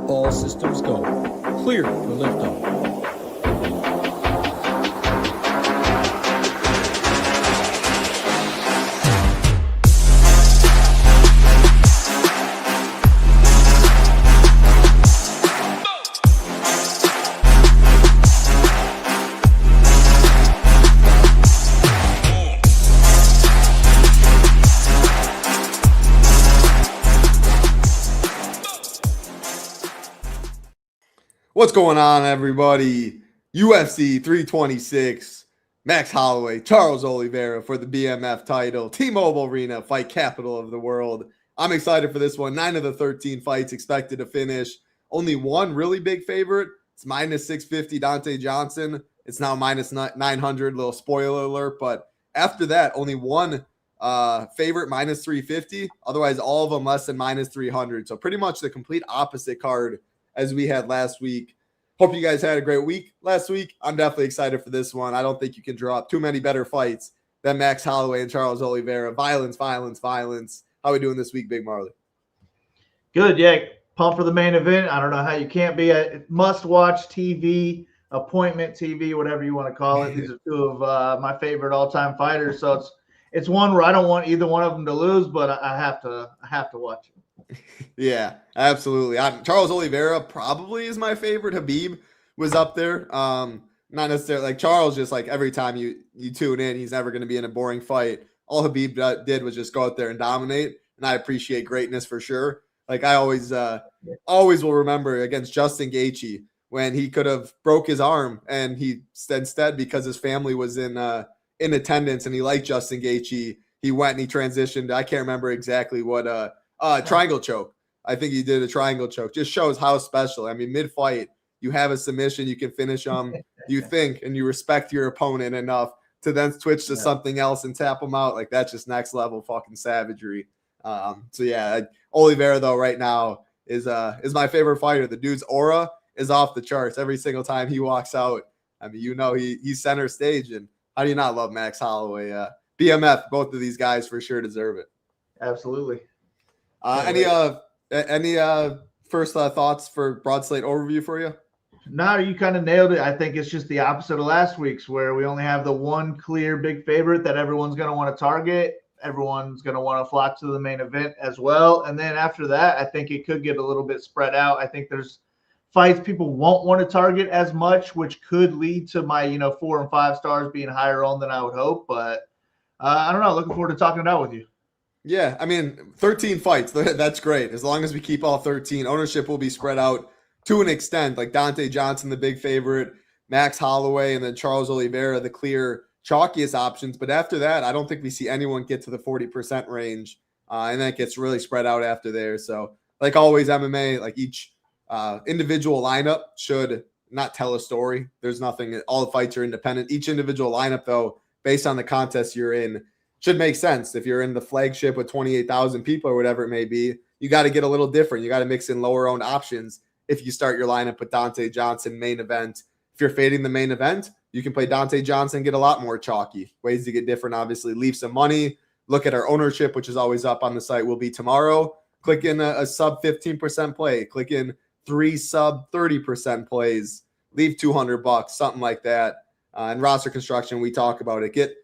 All systems go. Clear for liftoff. What's going on, everybody? UFC 326, Max Holloway, Charles Oliveira for the BMF title, T-Mobile Arena, fight capital of the world. I'm excited for this one. 9 of the 13 fights expected to finish. Only one really big favorite. It's minus 650 Donte Johnson. It's now minus 900, little spoiler alert. But after that, only one favorite, minus 350. Otherwise, all of them less than minus 300. So pretty much the complete opposite card as we had last week. Hope you guys had a great week last week. I'm definitely excited for this one. I don't think you can draw up too many better fights than Max Holloway and Charles Oliveira. Violence, violence, violence. How are we doing this week, Big Marley? Good, yeah. Pumped for the main event. I don't know how you can't be. A must-watch TV, appointment TV, whatever you want to call it. These are two of my favorite all-time fighters. So it's one where I don't want either one of them to lose, but I have to watch it. Yeah, absolutely. Charles Oliveira probably is my favorite. Khabib was up there. Not necessarily like Charles, just like every time you tune in, he's never going to be in a boring fight. All Khabib did was just go out there and dominate, and I appreciate greatness for sure. Like I always will remember against Justin Gaethje when he could have broke his arm, and he instead, because his family was in attendance and he liked Justin Gaethje, he went and he transitioned. I can't remember exactly what triangle choke. I think he did a triangle choke. Just shows how special. I mean, mid-fight, you have a submission, you can finish them. You think and you respect your opponent enough to then switch to something else and tap them out. Like that's just next level fucking savagery. So yeah, Oliveira though right now is my favorite fighter. The dude's aura is off the charts every single time he walks out. I mean, he's center stage, and how do you not love Max Holloway? BMF, both of these guys for sure deserve it. Absolutely. Any first thoughts for broad slate overview for you? No, you kind of nailed it. I think it's just the opposite of last week's, where we only have the one clear big favorite that everyone's going to want to target. Everyone's going to want to flock to the main event as well. And then after that, I think it could get a little bit spread out. I think there's fights people won't want to target as much, which could lead to my 4 and 5 stars being higher on than I would hope. But I don't know. Looking forward to talking it out with you. Yeah, I mean, 13 fights. That's great. As long as we keep all 13, ownership will be spread out to an extent. Like Donte Johnson, the big favorite, Max Holloway, and then Charles Oliveira, the clear chalkiest options. But after that, I don't think we see anyone get to the 40% range. And that gets really spread out after there. So like always, MMA, like each individual lineup should not tell a story. There's nothing. All the fights are independent. Each individual lineup, though, based on the contest you're in, should make sense. If you're in the flagship with 28,000 people or whatever it may be, you got to get a little different. You got to mix in lower owned options. If you start your lineup with Donte Johnson main event, if you're fading the main event, you can play Donte Johnson, get a lot more chalky. Ways to get different, obviously. Leave some money. Look at our ownership, which is always up on the site. Will be tomorrow. Click in a sub 15% play. Click in 3 sub 30% plays. Leave $200, something like that. And roster construction, we talk about it.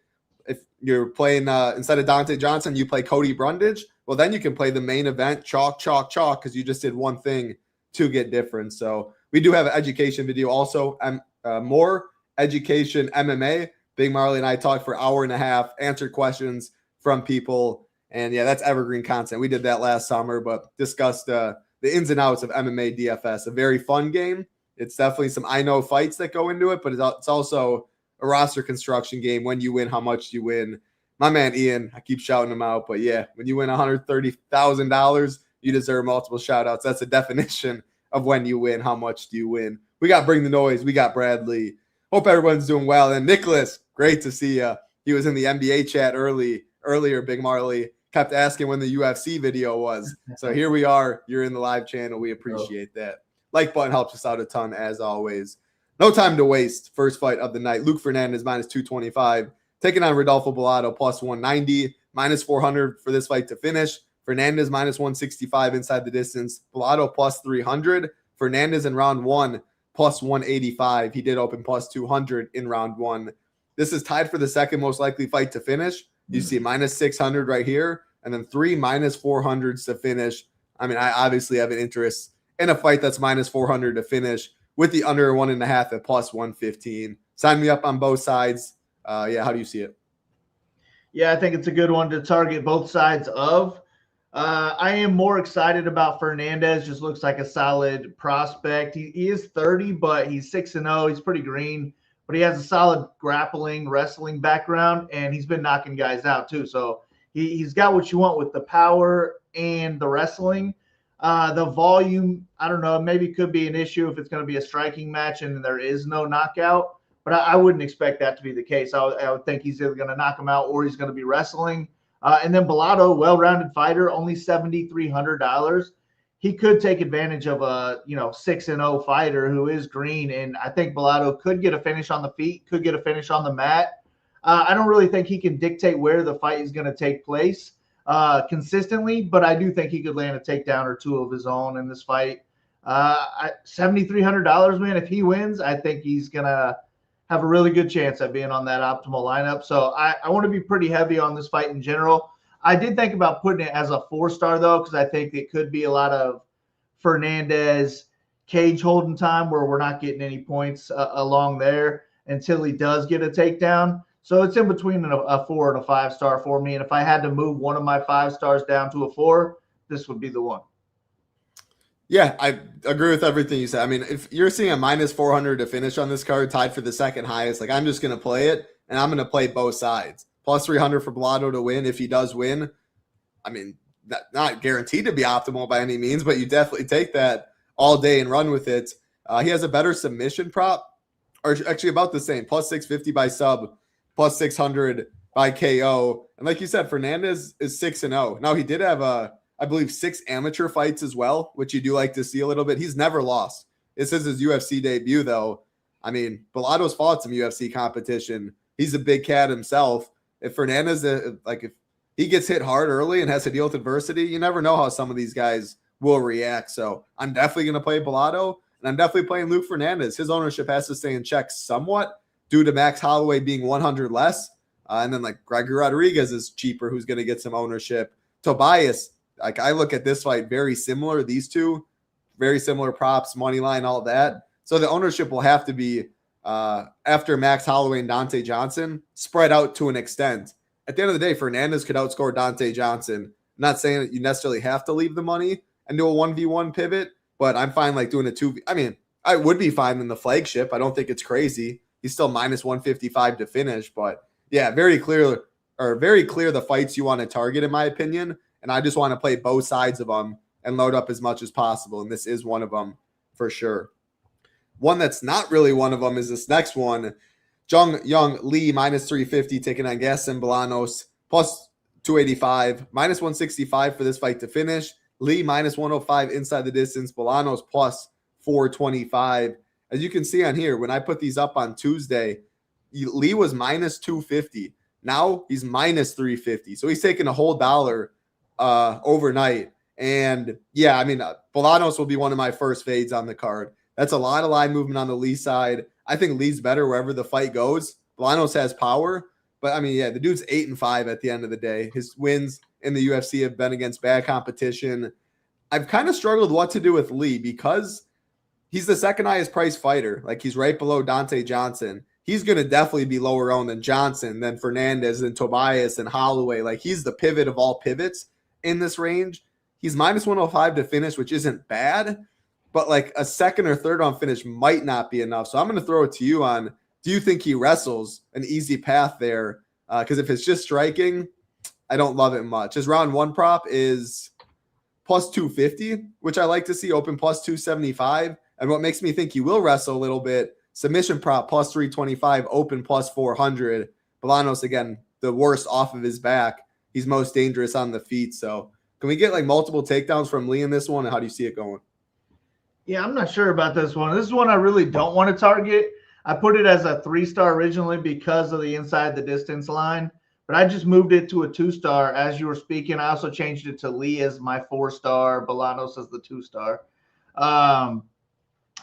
If you're playing instead of Donte Johnson, you play Cody Brundage. Well, then you can play the main event chalk because you just did one thing to get different. So we do have an education video also. More education MMA. Big Marley and I talked for an hour and a half, answered questions from people. And yeah, that's evergreen content. We did that last summer, but discussed the ins and outs of MMA DFS. A very fun game. It's definitely some I know fights that go into it, but it's also a roster construction game. When you win, how much you win. My man Ian, I keep shouting him out, but yeah, when you win $130,000, you deserve multiple shout outs. That's a definition of when you win. How much do you win? We got Bring the Noise. We got Bradley. Hope everyone's doing well. And Nicholas, great to see you. He was in the NBA chat earlier. Big Marley kept asking when the UFC video was. So here we are. You're in the live channel. We appreciate that. Like button helps us out a ton, as always. No time to waste. First fight of the night. Luke Fernandez minus 225. Taking on Rodolfo Bellato plus 190. Minus 400 for this fight to finish. Fernandez minus 165 inside the distance. Bellato plus 300. Fernandez in round 1, plus 185. He did open plus 200 in round 1. This is tied for the second most likely fight to finish. You see minus 600 right here, and then 3 minus 400s to finish. I mean, I obviously have an interest in a fight that's minus 400 to finish with the under 1.5 at plus 115. Sign me up on both sides. How do you see it? Yeah, I think it's a good one to target both sides of. I am more excited about Fernandez. Just looks like a solid prospect. He is 30, but he's 6-0. He's pretty green, but he has a solid grappling, wrestling background, and he's been knocking guys out too. So he's got what you want with the power and the wrestling. The volume, I don't know, maybe could be an issue if it's going to be a striking match and there is no knockout. But I wouldn't expect that to be the case. I would think he's either going to knock him out or he's going to be wrestling. And then Bellato, well-rounded fighter, only $7,300. He could take advantage of a 6-0 fighter who is green, and I think Bellato could get a finish on the feet, could get a finish on the mat. I don't really think he can dictate where the fight is going to take place consistently, but I do think he could land a takedown or two of his own in this fight. $7,300, man. If he wins, I think he's going to have a really good chance at being on that optimal lineup. So I want to be pretty heavy on this fight in general. I did think about putting it as a 4-star, though, because I think it could be a lot of Fernandez cage holding time where we're not getting any points along there until he does get a takedown. So it's in between a 4 and a 5-star for me. And if I had to move one of my 5 stars down to a 4, this would be the one. Yeah, I agree with everything you said. I mean, if you're seeing a minus 400 to finish on this card, tied for the second highest, like I'm just going to play it, and I'm going to play both sides. Plus 300 for Bellato to win if he does win. I mean, not guaranteed to be optimal by any means, but you definitely take that all day and run with it. He has a better submission prop, or actually about the same, plus 650 by sub, plus 600 by KO. And like you said, Fernandez is 6-0. Now, he did have I believe 6 amateur fights as well, which you do like to see a little bit. He's never lost. This is his UFC debut, though. I mean, Bellato's fought some UFC competition. He's a big cat himself. If Fernandez, if he gets hit hard early and has to deal with adversity, you never know how some of these guys will react. So I'm definitely going to play Bellato, and I'm definitely playing Luke Fernandez. His ownership has to stay in check somewhat due to Max Holloway being 100 less. And then like Gregory Rodriguez is cheaper, who's going to get some ownership. Tobias, like I look at this fight very similar. These two, very similar props, money line, all that. So the ownership will have to be after Max Holloway and Donte Johnson spread out to an extent. At the end of the day, Fernandez could outscore Donte Johnson. I'm not saying that you necessarily have to leave the money and do a 1v1 pivot, but I'm fine like doing a 2v. I mean, I would be fine in the flagship. I don't think it's crazy. He's still minus 155 to finish, but yeah, very clear the fights you want to target in my opinion. And I just want to play both sides of them and load up as much as possible. And this is one of them for sure. One that's not really one of them is this next one. JeongYeong Lee minus 350 taking on Gaston Bolanos plus 285, minus 165 for this fight to finish. Lee minus 105 inside the distance. Bolanos plus 425. As you can see on here, when I put these up on Tuesday, Lee was minus 250. Now he's minus 350. So he's taking a whole dollar overnight. And yeah, I mean, Bolanos will be one of my first fades on the card. That's a lot of line movement on the Lee side. I think Lee's better wherever the fight goes. Bolanos has power, but I mean, yeah, the dude's 8-5 at the end of the day. His wins in the UFC have been against bad competition. I've kind of struggled what to do with Lee because he's the second highest priced fighter. Like he's right below Donte Johnson. He's going to definitely be lower owned than Johnson, than Fernandez, than Tobias, and Holloway. Like he's the pivot of all pivots in this range. He's minus 105 to finish, which isn't bad, but like a second or third round finish might not be enough. So I'm going to throw it to you on, do you think he wrestles? An easy path there? Because if it's just striking, I don't love it much. His round one prop is plus 250, which I like to see, open plus 275. And what makes me think he will wrestle a little bit, submission prop plus 325, open plus 400. Bolanos, again, the worst off of his back. He's most dangerous on the feet. So can we get like multiple takedowns from Lee in this one? And how do you see it going? Yeah, I'm not sure about this one. This is one I really don't want to target. I put it as a 3-star originally because of the inside the distance line, but I just moved it to a 2-star as you were speaking. I also changed it to Lee as my 4-star, Bolanos as the 2-star.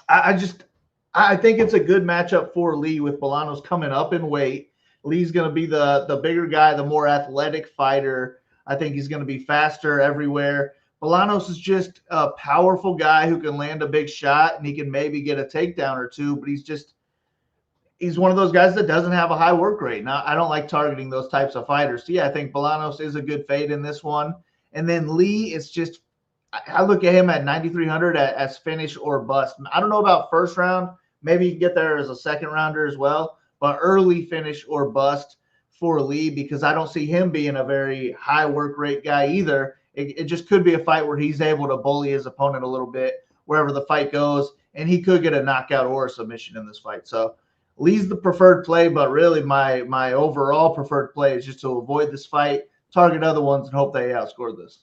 I think it's a good matchup for Lee with Bolanos coming up in weight. Lee's going to be the bigger guy, the more athletic fighter. I think he's going to be faster everywhere. Bolanos is just a powerful guy who can land a big shot, and he can maybe get a takedown or two, but he's one of those guys that doesn't have a high work rate. Now, I don't like targeting those types of fighters. So, yeah, I think Bolanos is a good fade in this one. And then Lee is just – I look at him at 9,300 as finish or bust. I don't know about first round. Maybe you can get there as a second rounder as well. But early finish or bust for Lee, because I don't see him being a very high work rate guy either. It just could be a fight where he's able to bully his opponent a little bit wherever the fight goes, and he could get a knockout or a submission in this fight. So Lee's the preferred play, but really my overall preferred play is just to avoid this fight, target other ones, and hope they outscore this.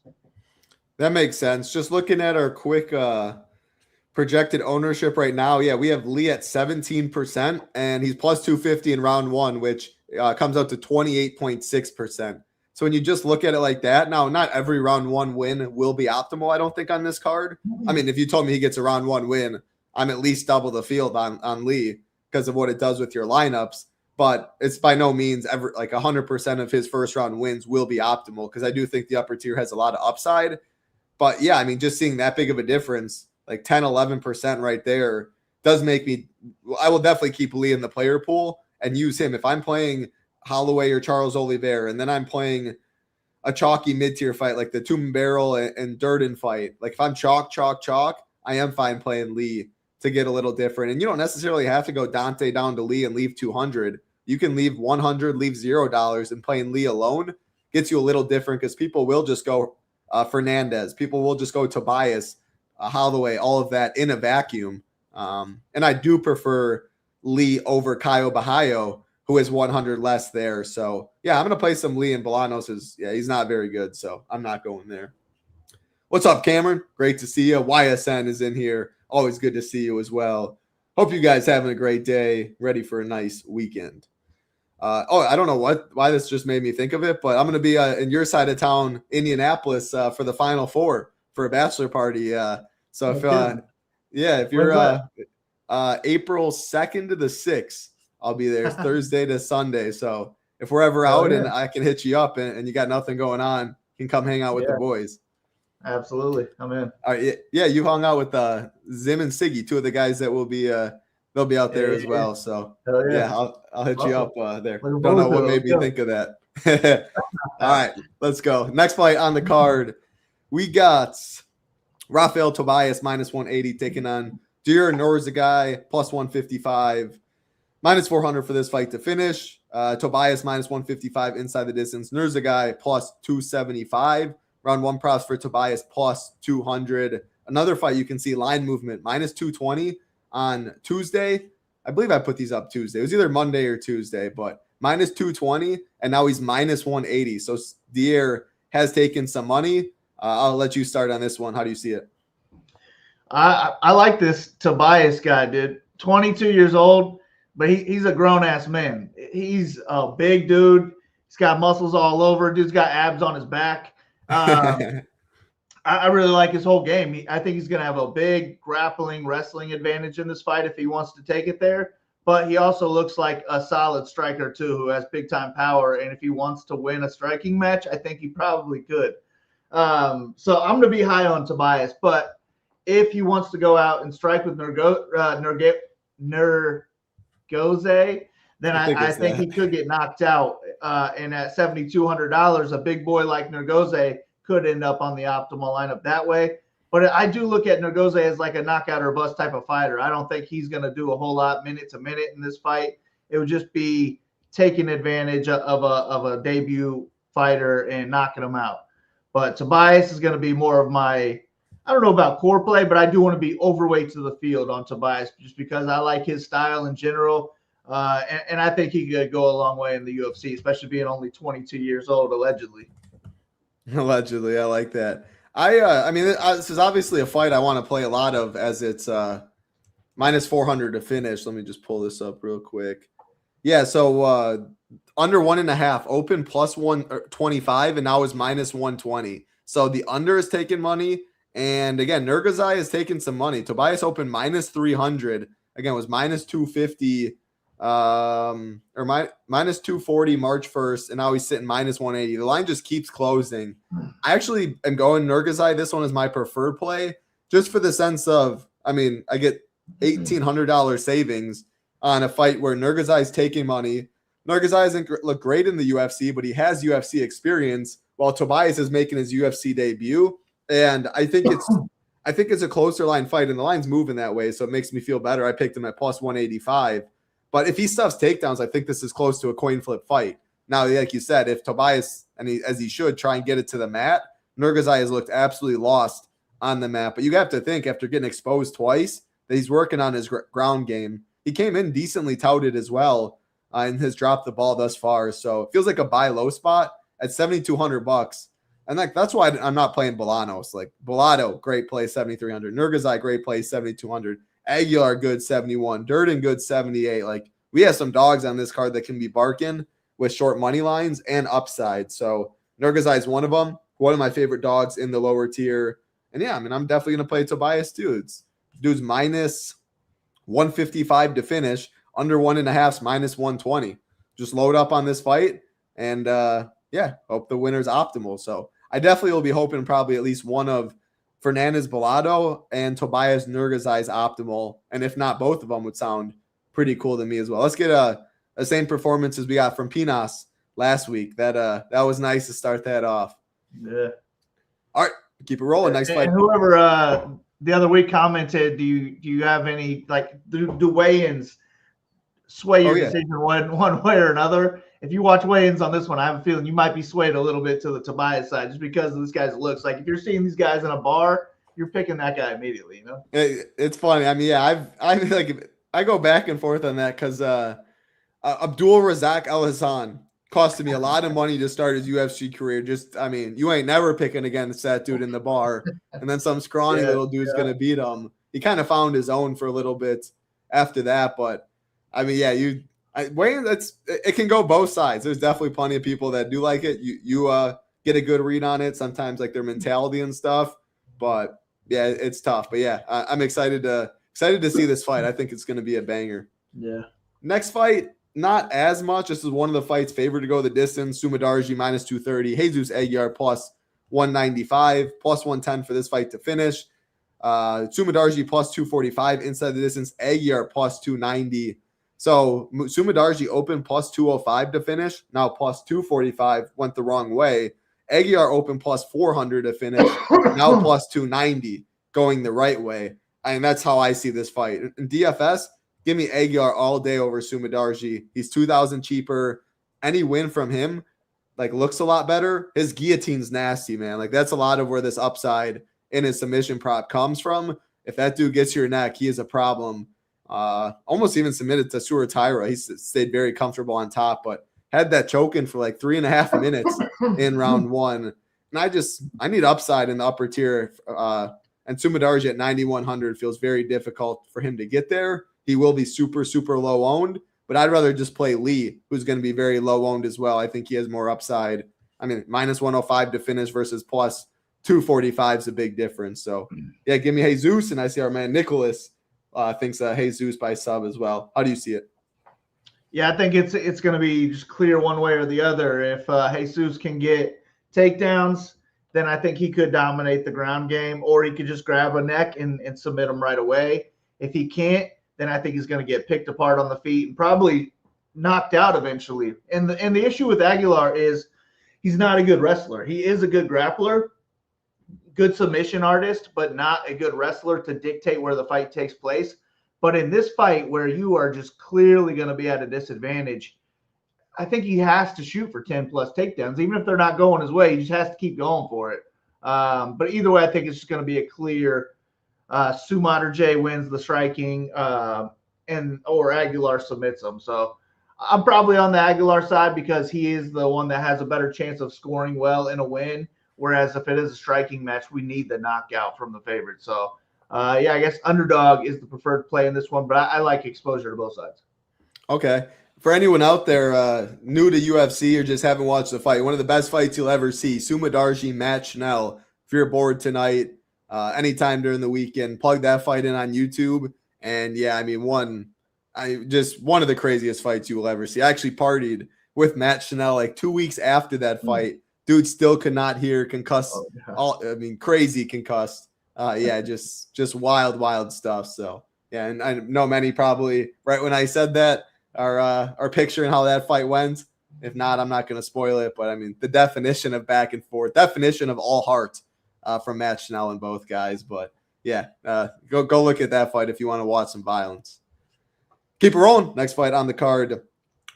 That makes sense. Just looking at our quick projected ownership right now, yeah, we have Lee at 17%, and he's plus 250 in round one, which comes out to 28.6%. So when you just look at it like that, now not every round one win will be optimal, I don't think, on this card. I mean, if you told me he gets a round one win, I'm at least double the field on Lee because of what it does with your lineups. But it's by no means ever like 100% of his first round wins will be optimal, because I do think the upper tier has a lot of upside. But yeah, I mean, just seeing that big of a difference, like 10, 11% right there, does make me, I will definitely keep Lee in the player pool and use him. If I'm playing Holloway or Charles Oliveira, and then I'm playing a chalky mid-tier fight like the Tumendemberel and Durden fight, like if I'm chalk, I am fine playing Lee to get a little different. And you don't necessarily have to go Donte down to Lee and leave 200. You can leave 100, leave $0, and playing Lee alone gets you a little different, because people will just go Fernandez. People will just go Tobias, Holloway, all of that in a vacuum. And I do prefer Lee over Kyle Bahayo, who is 100 less there. So, yeah, I'm going to play some Lee, and Bolanos he's not very good, so I'm not going there. What's up, Cameron? Great to see you. YSN is in here. Always good to see you as well. Hope you guys having a great day, ready for a nice weekend. I don't know why this just made me think of it, but I'm going to be in your side of town, Indianapolis, for the Final Four for a bachelor party. So if you're April 2nd to the 6th, I'll be there Thursday to Sunday. So if we're ever out and I can hit you up and you got nothing going on, you can come hang out with the boys. Absolutely. I'm in. All right, yeah, you hung out with Zim and Siggy, two of the guys that will be they'll be out there as well. So I'll hit you up there. Don't know what made me think of that. All right, let's go. Next fight on the card, we got Rafael Tobias minus 180 taking on Diyar Nurgozhay plus 155. Minus 400 for this fight to finish. Tobias minus 155 inside the distance. Nurgozhay plus 275. Round one props for Tobias plus 200. Another fight you can see line movement minus 220 on Tuesday. I believe I put these up Tuesday. It was either Monday or Tuesday, but minus 220, and now he's minus 180. So Diyar has taken some money. I'll let you start on this one. How do you see it? I like this Tobias guy, dude. 22 years old, but he's a grown-ass man. He's a big dude. He's got muscles all over. Dude's got abs on his back. I really like his whole game. I think he's going to have a big grappling, wrestling advantage in this fight if he wants to take it there. But he also looks like a solid striker, too, who has big-time power. And if he wants to win a striking match, I think he probably could. So I'm going to be high on Tobias. But if he wants to go out and strike with Nurgozhay, then I think he could get knocked out. And at $7,200, a big boy like Nurgozhay could end up on the optimal lineup that way. But I do look at Nurgozhay as like a knockout or bust type of fighter. I don't think he's going to do a whole lot minute to minute in this fight. It would just be taking advantage of a debut fighter and knocking him out. But Tobias is going to be more of my, I don't know about core play, but I do want to be overweight to the field on Tobias just because I like his style in general. And I think he could go a long way in the UFC, especially being only 22 years old, allegedly. Allegedly, I like that. I mean, this is obviously a fight I want to play a lot of, as it's minus 400 to finish. Let me just pull this up real quick. Yeah, so under 1.5, open plus 125, and now is minus 120. So the under is taking money, And again, Nurgozhay has taken some money. Tobias opened minus 300. Again, was minus 250 minus 240 March 1st, and now he's sitting minus 180. The line just keeps closing. I actually am going Nurgozhay. This one is my preferred play, just for the sense of, I mean, I get $1,800 savings on a fight where Nurgozhay is taking money. Nurgozhay doesn't look great in the UFC, but he has UFC experience, while Tobias is making his UFC debut. And I think it's a closer line fight, and the line's moving that way, so it makes me feel better. I picked him at plus 185. But if he stuffs takedowns, I think this is close to a coin flip fight. Now, like you said, if Tobias, as he should, try and get it to the mat, Nurgozhay has looked absolutely lost on the mat. But you have to think, after getting exposed twice, that he's working on his ground game. He came in decently touted as well and has dropped the ball thus far. So it feels like a buy low spot at $7,200. And that's why I'm not playing Bolanos. Like Bellato, great play, 7,300. Nurgozhay, great play, 7,200. Aguilar, good 71. Durden, good 78. Like, we have some dogs on this card that can be barking with short money lines and upside. So Nurgozhay is one of them. One of my favorite dogs in the lower tier. And yeah, I mean, I'm definitely going to play Tobias too. Dude's minus 155 to finish. Under 1.5's minus 120. Just load up on this fight. And yeah, hope the winner's optimal. So I definitely will be hoping probably at least one of Fernandez, Bellato, and Tobias Nurgozhay's optimal. And if not, both of them would sound pretty cool to me as well. Let's get a same performance as we got from Pinas last week. That was nice to start that off. Yeah. All right, keep it rolling. Nice fight. And whoever the other week commented, do you have any, like, do weigh-ins sway your decision one way or another? If you watch weigh-ins on this one, I have a feeling you might be swayed a little bit to the Tobias side just because of this guy's looks. Like, if you're seeing these guys in a bar, you're picking that guy immediately, you know? It's funny. I mean, yeah, I go back and forth on that because Abdul Razak Al Hassan costed me a lot of money to start his UFC career. Just, I mean, you ain't never picking against that dude in the bar, and then some scrawny little dude's gonna beat him. He kind of found his own for a little bit after that, but I mean, yeah, Wayne, it can go both sides. There's definitely plenty of people that do like it. You get a good read on it sometimes, like their mentality and stuff. But yeah, it's tough. But yeah, I'm excited to see this fight. I think it's going to be a banger. Yeah. Next fight, not as much. This is one of the fights favored to go the distance. Sumudaerji minus 230. Jesus Aguilar plus 195, plus 110 for this fight to finish. Sumudaerji plus 245 inside the distance. Aguilar plus 290. So Sumudaerji opened plus 205 to finish. Now plus 245 went the wrong way. Aguilar opened plus 400 to finish. Now plus 290 going the right way. I mean, that's how I see this fight. In DFS, give me Aguilar all day over Sumudaerji. He's 2,000 cheaper. Any win from him, like, looks a lot better. His guillotine's nasty, man. Like, that's a lot of where this upside in his submission prop comes from. If that dude gets your neck, he is a problem. Almost even submitted to Sumudaerji. He stayed very comfortable on top, but had that choking for like 3.5 minutes in round one. And I need upside in the upper tier. And Sumudaerji at 9,100 feels very difficult for him to get there. He will be super, super low owned, but I'd rather just play Lee, who's going to be very low owned as well. I think he has more upside. I mean, minus 105 to finish versus plus 245 is a big difference. So yeah, give me Jesus. And I see our man Nicholas thinks Jesus by sub as well. How do you see it? Yeah, I think it's going to be just clear one way or the other. If Jesus can get takedowns, then I think he could dominate the ground game, or he could just grab a neck and submit him right away. If he can't, then I think he's going to get picked apart on the feet and probably knocked out eventually. And the issue with Aguilar is he's not a good wrestler. He is a good grappler, good submission artist, but not a good wrestler to dictate where the fight takes place. But in this fight where you are just clearly going to be at a disadvantage, I think he has to shoot for 10 plus takedowns. Even if they're not going his way, he just has to keep going for it. But either way, I think it's just going to be a clear Sumudaerji wins the striking or Aguilar submits him. So I'm probably on the Aguilar side because he is the one that has a better chance of scoring well in a win. Whereas if it is a striking match, we need the knockout from the favorite. So, yeah, I guess underdog is the preferred play in this one, but I like exposure to both sides. Okay. For anyone out there new to UFC or just haven't watched the fight, one of the best fights you'll ever see, Sumudaerji Matt Schnell. If you're bored tonight, anytime during the weekend. Plug that fight in on YouTube. And yeah, I mean, one of the craziest fights you will ever see. I actually partied with Matt Chanel like 2 weeks after that fight. Dude still could not hear, concussed. Crazy concussed. Yeah, just wild stuff. So yeah, and I know many probably right when I said that are picturing how that fight went. If not, I'm not going to spoil it. But I mean, the definition of back and forth, definition of all heart from Matt Chanel and both guys. But yeah, go look at that fight if you want to watch some violence. Keep it rolling. Next fight on the card,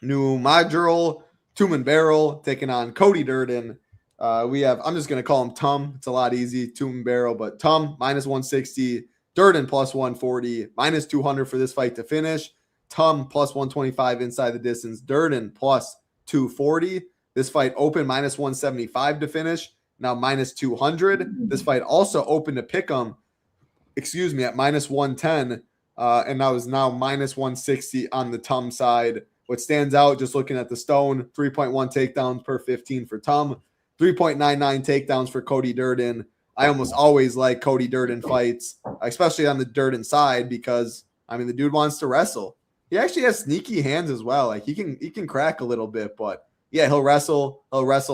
Nyamjargal Tumendemberel taking on Cody Durden. I'm just going to call him Tum. It's a lot easy. Tumendemberel, but Tum minus 160, Durden plus 140, minus 200 for this fight to finish. Tum plus 125 inside the distance, Durden plus 240. This fight open minus 175 to finish. Now minus 200. This fight also open to pick 'em. At minus 110. And that was now minus 160 on the Tum side. What stands out, just looking at the stone, 3.1 takedowns per 15 for Tum, 3.99 takedowns for Cody Durden. I almost always like Cody Durden fights, especially on the Durden side, because I mean the dude wants to wrestle. He actually has sneaky hands as well. Like he can crack a little bit, but yeah, he'll wrestle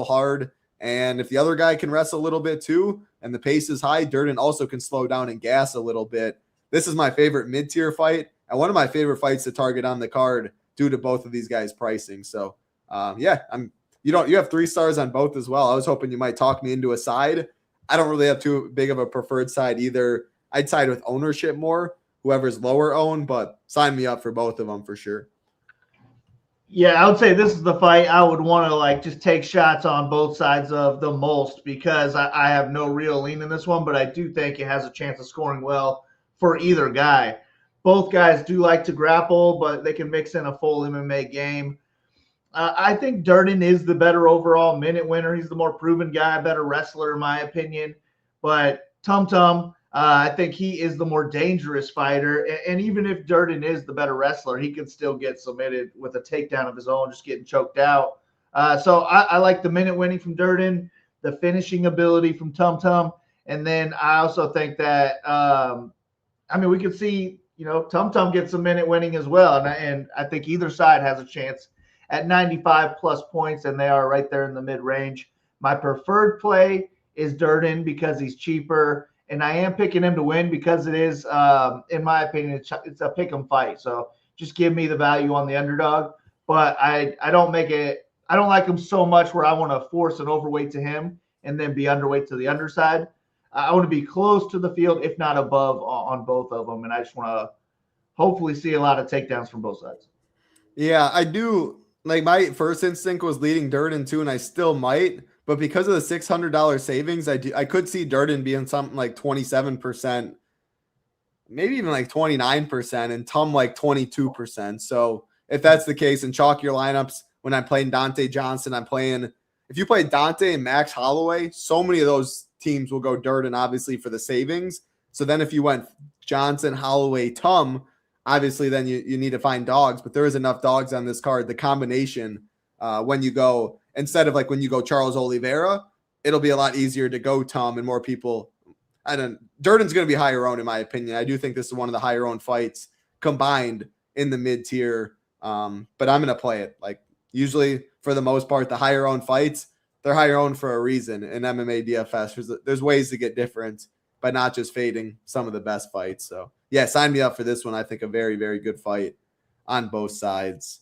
hard. And if the other guy can wrestle a little bit too, and the pace is high, Durden also can slow down and gas a little bit. This is my favorite mid-tier fight and one of my favorite fights to target on the card due to both of these guys' pricing. So yeah, you have 3 stars on both as well. I was hoping you might talk me into a side. I don't really have too big of a preferred side either. I'd side with ownership more, whoever's lower owned, but sign me up for both of them for sure. Yeah, I would say this is the fight I would want to just take shots on both sides of the most, because I have no real lean in this one, but I do think it has a chance of scoring well for either guy. Both guys do like to grapple, but they can mix in a full MMA game. I think Durden is the better overall minute winner. He's the more proven guy, better wrestler in my opinion. But Tum, I think he is the more dangerous fighter. And even if Durden is the better wrestler, he can still get submitted with a takedown of his own, just getting choked out. So I like the minute winning from Durden, the finishing ability from Tum. And then I also think that, we could see, Tum get some minute winning as well. And I think either side has a chance at 95 plus points, and they are right there in the mid-range. My preferred play is Durden because he's cheaper, and I am picking him to win because it is, in my opinion, it's a pick 'em fight. So just give me the value on the underdog. But I don't like him so much where I want to force an overweight to him and then be underweight to the underside. I want to be close to the field, if not above, on both of them, and I just want to hopefully see a lot of takedowns from both sides. Yeah, I do. Like my first instinct was leading Durden too, and I still might, but because of the $600 savings, I could see Durden being something like 27%, maybe even like 29%, and Tum like 22%. So if that's the case, and chalk your lineups when I'm playing Donte Johnson, if you play Donte and Max Holloway, so many of those teams will go Durden obviously for the savings. So then if you went Johnson, Holloway, Tum, obviously, then you need to find dogs, but there is enough dogs on this card. The combination, when you go, instead of like when you go Charles Oliveira, it'll be a lot easier to go Tum and more people. Durden's going to be higher owned in my opinion. I do think this is one of the higher owned fights combined in the mid tier. But I'm going to play it. Like usually for the most part, the higher owned fights, they're higher owned for a reason in MMA DFS. There's ways to get different by not just fading some of the best fights. So yeah, sign me up for this one. I think a very, very good fight on both sides.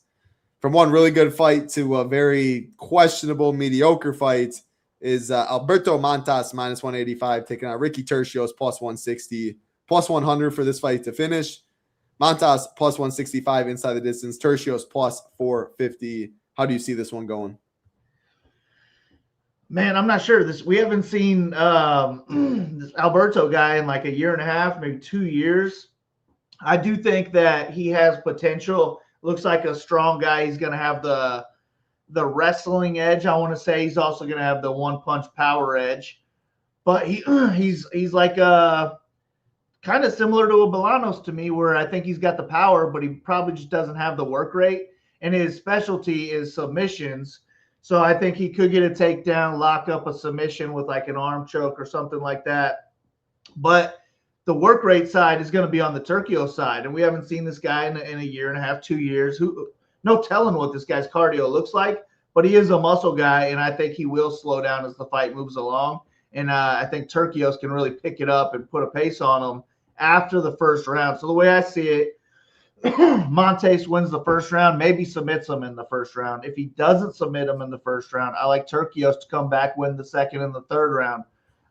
From one really good fight to a very questionable, mediocre fight is Alberto Montes minus 185 taking out Ricky Turcios plus 160, plus 100 for this fight to finish. Montes plus 165 inside the distance. Turcios plus 450. How do you see this one going? Man, I'm not sure. We haven't seen this Alberto guy in like a year and a half, maybe 2 years. I do think that he has potential. Looks like a strong guy. He's going to have the wrestling edge. I want to say he's also going to have the one punch power edge. But he's like kind of similar to a Bolanos to me, where I think he's got the power, but he probably just doesn't have the work rate. And his specialty is submissions. So I think he could get a takedown, lock up a submission with like an arm choke or something like that. But the work rate side is going to be on the Turcios side, and we haven't seen this guy in a year and a half, 2 years. No telling what this guy's cardio looks like, but he is a muscle guy, and I think he will slow down as the fight moves along. And I think Turcios can really pick it up and put a pace on him after the first round. So the way I see it, Montes wins the first round, maybe submits him in the first round. If he doesn't submit him in the first round, I like Turcios to come back, win the second and the third round.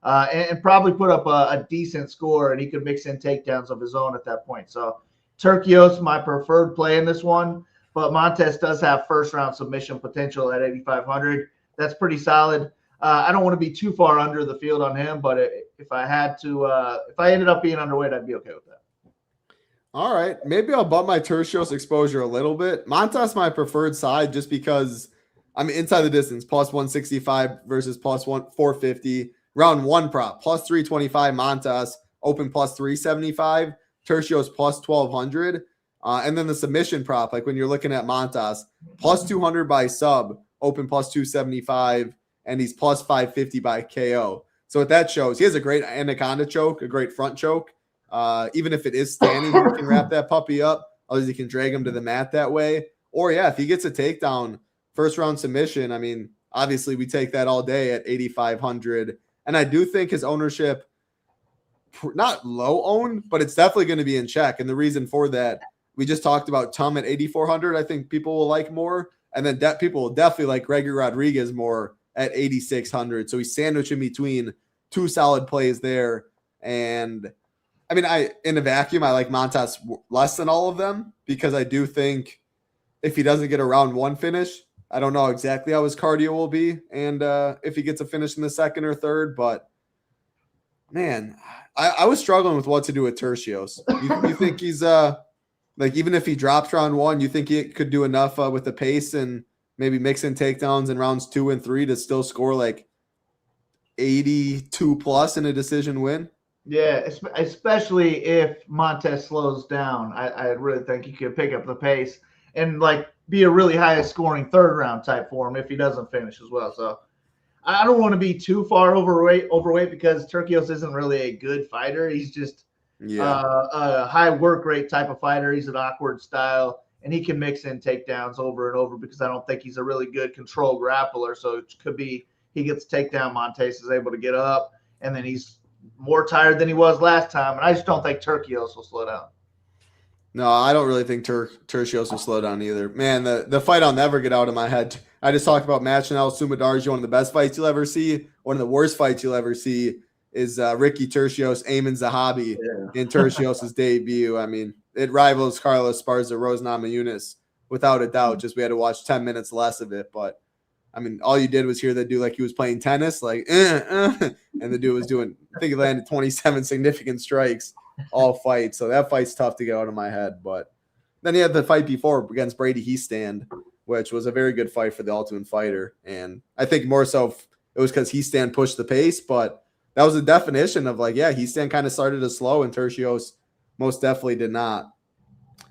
And probably put up a decent score, and he could mix in takedowns of his own at that point. So Turcios, my preferred play in this one, but Montes does have first-round submission potential at 8,500. That's pretty solid. I don't want to be too far under the field on him, but if I had to, if I ended up being underweight, I'd be okay with that. All right, maybe I'll bump my Turcios exposure a little bit. Montes my preferred side just because I'm inside the distance, plus 165 versus plus 450. Round one prop, plus 325 Montes, open plus 375, Turcios plus 1,200. And then the submission prop, like when you're looking at Montes, plus 200 by sub, open plus 275, and he's plus 550 by KO. So what that shows, he has a great anaconda choke, a great front choke. Even if it is standing, he can wrap that puppy up. Otherwise, he can drag him to the mat that way. Or, yeah, if he gets a takedown, first round submission, I mean, obviously we take that all day at 8,500. And I do think his ownership, not low owned, but it's definitely going to be in check. And the reason for that, we just talked about Tum at 8,400. I think people will like more. And then people will definitely like Gregory Rodriguez more at 8,600. So he's sandwiched in between two solid plays there. And I mean, in a vacuum, I like Montes less than all of them because I do think if he doesn't get a round one finish, I don't know exactly how his cardio will be and if he gets a finish in the second or third. But, man, I was struggling with what to do with Turcios. You think he's like even if he drops round one, you think he could do enough with the pace and maybe mix in takedowns in rounds 2 and 3 to still score like 82 plus in a decision win? Yeah, especially if Montes slows down. I really think he could pick up the pace and like be a really high scoring third round type for him if he doesn't finish as well. So I don't want to be too far overweight because Turcios isn't really a good fighter. He's just a high work rate type of fighter. He's an awkward style, and he can mix in takedowns over and over because I don't think he's a really good control grappler. So it could be he gets takedown, Montes is able to get up, and then he's more tired than he was last time. And I just don't think Turcios will slow down. No, I don't really think Turcios will slow down either. Man, the fight I'll never get out of my head. I just talked about matching out Sumudaerji, one of the best fights you'll ever see. One of the worst fights you'll ever see is Ricky Turcios, Ayman Zahabi in Turcios' debut. I mean, it rivals Carlos Esparza, Rose Namajunas, without a doubt. Just we had to watch 10 minutes less of it. But, I mean, all you did was hear that dude like he was playing tennis, like, and the dude was doing, I think he landed 27 significant strikes all fight. So that fight's tough to get out of my head. But then he had the fight before against Brady Heastand, which was a very good fight for the Ultimate Fighter. And I think more so it was because Heastand pushed the pace, but that was the definition of like, yeah, Heastand kind of started to slow and Turcios most definitely did not.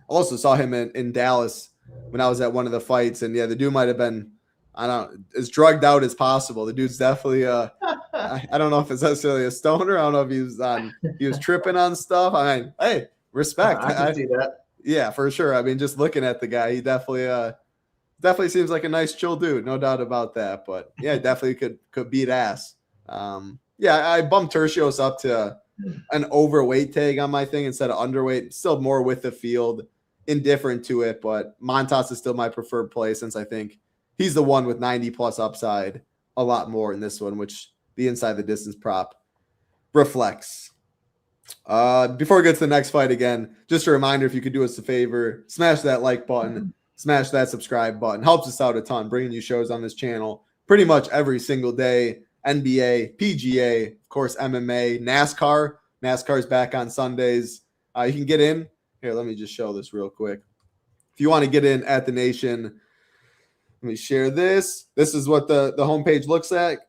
Also saw him in Dallas when I was at one of the fights. And yeah, the dude might have been, I don't know, as drugged out as possible. The dude's definitely I don't know if it's necessarily a stoner. I don't know if he was tripping on stuff. I mean, hey, respect. I can see that. Yeah, for sure. I mean, just looking at the guy, he definitely seems like a nice, chill dude. No doubt about that. But yeah, definitely could beat ass. Yeah, I bumped Turcios up to an overweight tag on my thing instead of underweight. Still more with the field, indifferent to it. But Montes is still my preferred play since I think he's the one with 90 plus upside, a lot more in this one, which the inside the distance prop reflects. Before we get to the next fight again, just a reminder, if you could do us a favor, smash that like button, smash that subscribe button. Helps us out a ton, bringing you shows on this channel pretty much every single day. NBA, PGA, of course, MMA, NASCAR. NASCAR's back on Sundays. You can get in. Here, let me just show this real quick. If you want to get in at the Nation, let me share this. This is what the homepage looks like.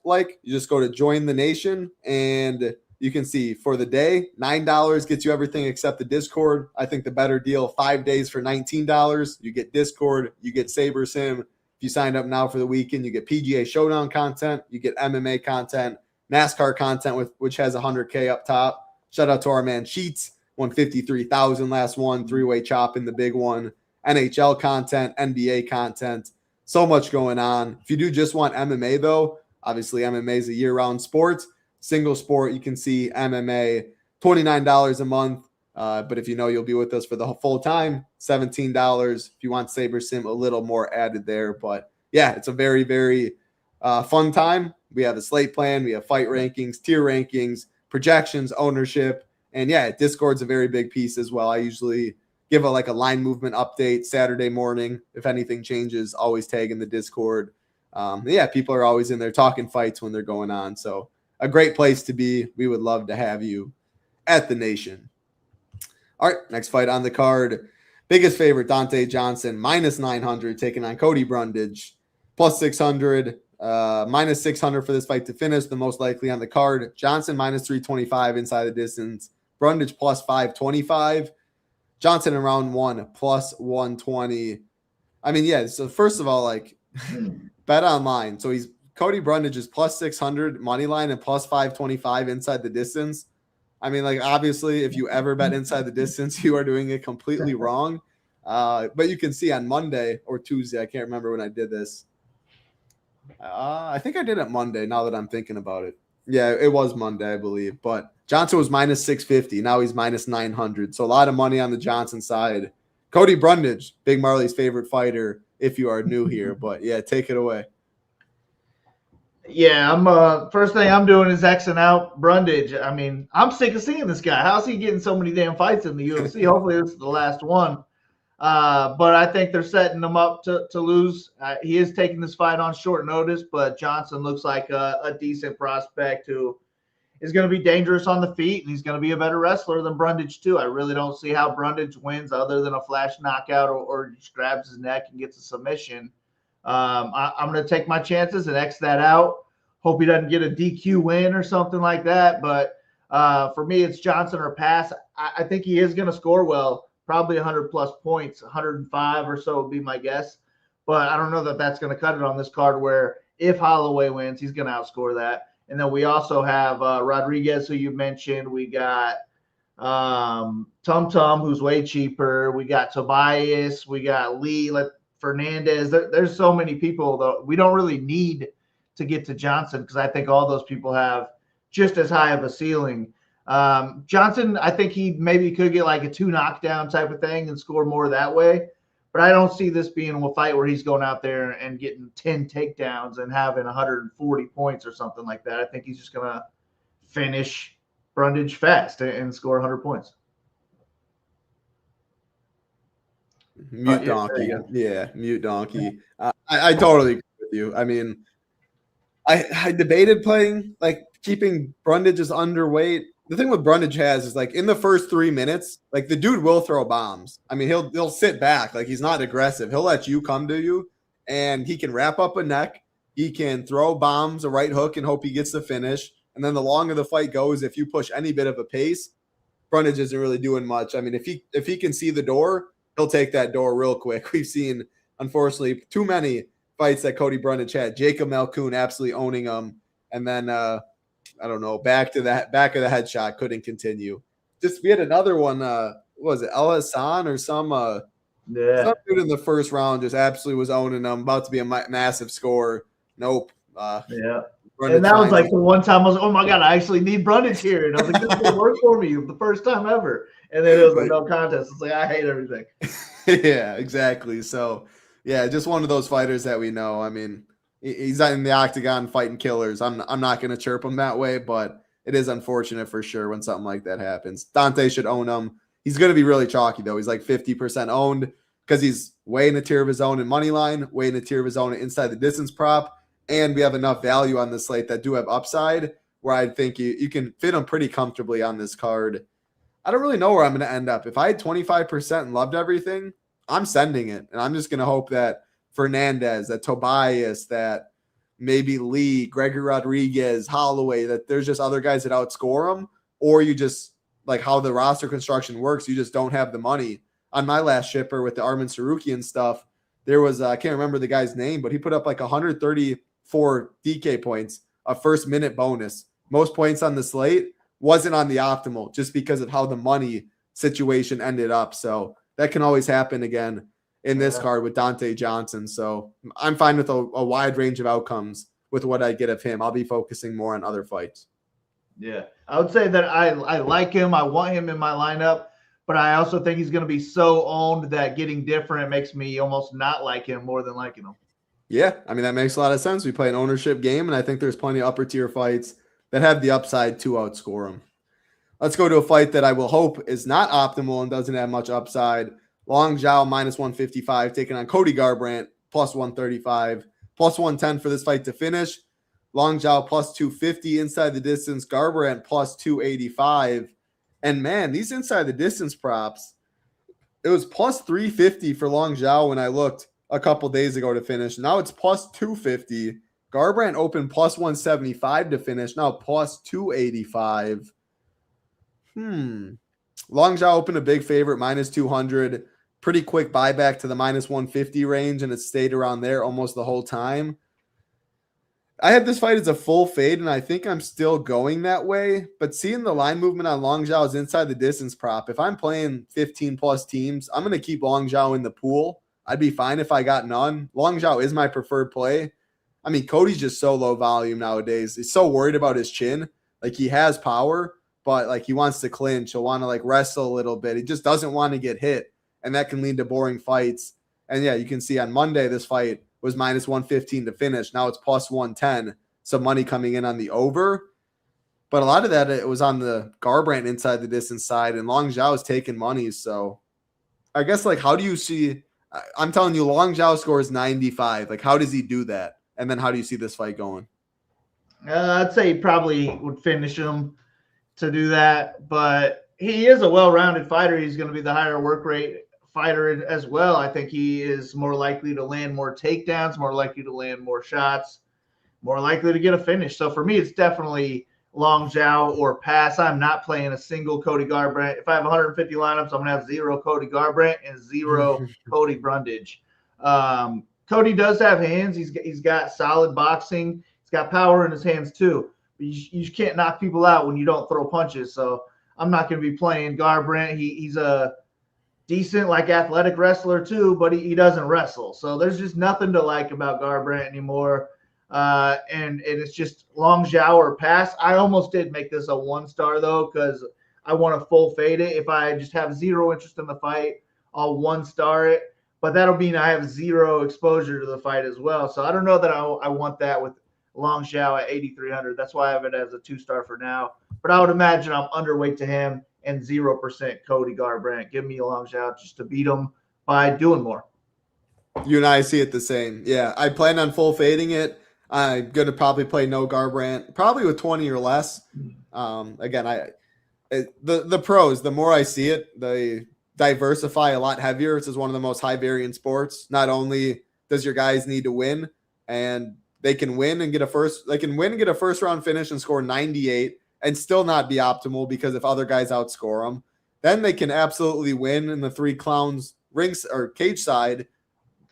You just go to Join the Nation, and you can see for the day, $9 gets you everything except the Discord. I think the better deal, 5 days for $19. You get Discord, you get Saber Sim. If you signed up now for the weekend, you get PGA Showdown content, you get MMA content, NASCAR content which has 100K up top. Shout out to our man Sheets, won 53,000 last one, three-way chop in the big one. NHL content, NBA content, so much going on. If you do just want MMA though, obviously MMA is a year-round sport. Single sport, you can see MMA, $29 a month. But if you know you'll be with us for the full time, $17. If you want Saber Sim, a little more added there. But yeah, it's a very, very fun time. We have a slate plan. We have fight rankings, tier rankings, projections, ownership. And yeah, Discord's a very big piece as well. I usually give a line movement update Saturday morning. If anything changes, always tag in the Discord. Yeah, people are always in there talking fights when they're going on. So a great place to be. We would love to have you at the Nation. All right, next fight on the card. Biggest favorite, Donte Johnson, minus 900, taking on Cody Brundage, plus 600, minus 600 for this fight to finish, the most likely on the card. Johnson, minus 325 inside the distance. Brundage, plus 525. Johnson in round one, plus 120. I mean, yeah, so first of all, bet online. So Cody Brundage is plus 600 money line and plus 525 inside the distance. I mean, obviously, if you ever bet inside the distance, you are doing it completely wrong. But you can see on Monday or Tuesday, I can't remember when I did this. I think I did it Monday, now that I'm thinking about it. Yeah, it was Monday, I believe. But Johnson was minus 650. Now he's minus 900. So a lot of money on the Johnson side. Cody Brundage, Big Marley's favorite fighter, if you are new here. But yeah, take it away. Yeah, I'm first thing I'm doing is Xing out Brundage. I mean, I'm sick of seeing this guy. How's he getting so many damn fights in the UFC? Hopefully this is the last one. But I think they're setting him up to lose. He is taking this fight on short notice, but Johnson looks like a decent prospect who is going to be dangerous on the feet, and he's going to be a better wrestler than Brundage too. I really don't see how Brundage wins other than a flash knockout or just grabs his neck and gets a submission. I'm going to take my chances and X that out. Hope he doesn't get a DQ win or something like that. But for me, it's Johnson or pass. I think he is going to score well, probably 100-plus points, 105 or so would be my guess. But I don't know that that's going to cut it on this card where if Holloway wins, he's going to outscore that. And then we also have Rodriguez, who you mentioned. We got Tum Tum, who's way cheaper. We got Tobias. We got Lee. Fernandez. There's so many people that we don't really need to get to Johnson because I think all those people have just as high of a ceiling. Johnson, I think he maybe could get a 2 knockdown type of thing and score more that way. But I don't see this being a fight where he's going out there and getting 10 takedowns and having 140 points or something like that. I think he's just going to finish Brundage fast and score 100 points. Mute donkey. Yeah, mute donkey. I totally agree with you. I mean, I debated keeping Brundage as underweight. The thing with Brundage is in the first 3 minutes, the dude will throw bombs. I mean, he'll sit back. He's not aggressive. He'll let you come to you, and he can wrap up a neck. He can throw bombs, a right hook, and hope he gets the finish. And then the longer the fight goes, if you push any bit of a pace, Brundage isn't really doing much. I mean, if he can see the door, he'll take that door real quick. We've seen, unfortunately, too many fights that Cody Brundage had. Jacob Malkoun absolutely owning him. And then, I don't know, back of the headshot, couldn't continue. We had another one, what was it, El Hassan or some dude in the first round just absolutely was owning him. About to be a massive score. Nope. Yeah. Brundage, and that was the one time I was oh my God, I actually need Brundage here. And I was like, this will work for me the first time ever. And then it was no contest. It's I hate everything. Yeah, exactly. So, yeah, just one of those fighters that we know. I mean, he's in the octagon fighting killers. I'm not going to chirp him that way, but it is unfortunate for sure when something like that happens. Donte should own him. He's going to be really chalky, though. He's 50% owned because he's way in a tier of his own in money line, way in a tier of his own inside the distance prop. And we have enough value on the slate that do have upside where I think you can fit him pretty comfortably on this card. I don't really know where I'm going to end up. If I had 25% and loved everything, I'm sending it. And I'm just going to hope that Fernandez, that Tobias, that maybe Lee, Gregory Rodriguez, Holloway, that there's just other guys that outscore them. Or you just, how the roster construction works, you just don't have the money. On my last shipper with the Arman Sarukian stuff, there was, I can't remember the guy's name, but he put up 134 DK points, a first minute bonus. Most points on the slate wasn't on the optimal just because of how the money situation ended up. So that can always happen again in this card with Donte Johnson. So I'm fine with a wide range of outcomes with what I get of him. I'll be focusing more on other fights. Yeah, I would say that I like him. I want him in my lineup, but I also think he's going to be so owned that getting different makes me almost not like him more than liking him. Yeah, I mean, that makes a lot of sense. We play an ownership game, and I think there's plenty of upper tier fights that have the upside to outscore him. Let's go to a fight that I will hope is not optimal and doesn't have much upside. Long Xiao minus 155 taking on Cody Garbrandt plus 135, plus 110 for this fight to finish. Long Xiao plus 250 inside the distance, Garbrandt plus 285. And man, these inside the distance props, it was plus 350 for Long Xiao when I looked a couple days ago to finish. Now it's plus 250. Garbrandt opened plus 175 to finish. Now plus 285. Long Xiao opened a big favorite, minus 200. Pretty quick buyback to the minus 150 range, and it stayed around there almost the whole time. I had this fight as a full fade, and I think I'm still going that way. But seeing the line movement on Long Xiao's inside the distance prop, if I'm playing 15-plus teams, I'm going to keep Long Xiao in the pool. I'd be fine if I got none. Long Xiao is my preferred play. I mean, Cody's just so low volume nowadays. He's so worried about his chin. Like, he has power, but, like, he wants to clinch. He'll want to, like, wrestle a little bit. He just doesn't want to get hit, and that can lead to boring fights. And, yeah, you can see on Monday this fight was minus 115 to finish. Now it's plus 110. Some money coming in on the over. But a lot of that, it was on the Garbrandt inside the distance side, and Long Xiao is taking money. So I guess, like, how do you see – I'm telling you, Long Xiao scores 95. Like, how does he do that? And then how do you see this fight going? I'd say he probably would finish him to do that, but he is a well-rounded fighter. He's going to be the higher work rate fighter as well. I think he is more likely to land more takedowns, more likely to land more shots, more likely to get a finish. So for me, it's definitely Long Xiao or pass. I'm not playing a single Cody Garbrandt. If I have 150 lineups, I'm going to have 0 Cody Garbrandt and 0 Cody Brundage. Cody does have hands. He's got solid boxing. He's got power in his hands too. But you can't knock people out when you don't throw punches. So I'm not going to be playing Garbrandt. He's a decent, like, athletic wrestler too, but he doesn't wrestle. So there's just nothing to like about Garbrandt anymore. And it's just Long Xiao or pass. I almost did make this a 1-star though, because I want to full fade it. If I just have 0 interest in the fight, I'll 1-star it. But that'll mean I have 0 exposure to the fight as well. So I don't know that I want that with Long Xiao at 8,300. That's why I have it as a 2-star for now. But I would imagine I'm underweight to him and 0% Cody Garbrandt. Give me a Long Xiao just to beat him by doing more. You and I see it the same. Yeah, I plan on full fading it. I'm going to probably play no Garbrandt, probably with 20 or less. Again, the pros, the more I see it, they diversify a lot heavier. This is one of the most high variance sports. Not only does your guys need to win, and they can win and get a first round finish and score 98 and still not be optimal because if other guys outscore them, then they can absolutely win in the 3 clowns rings or cage side,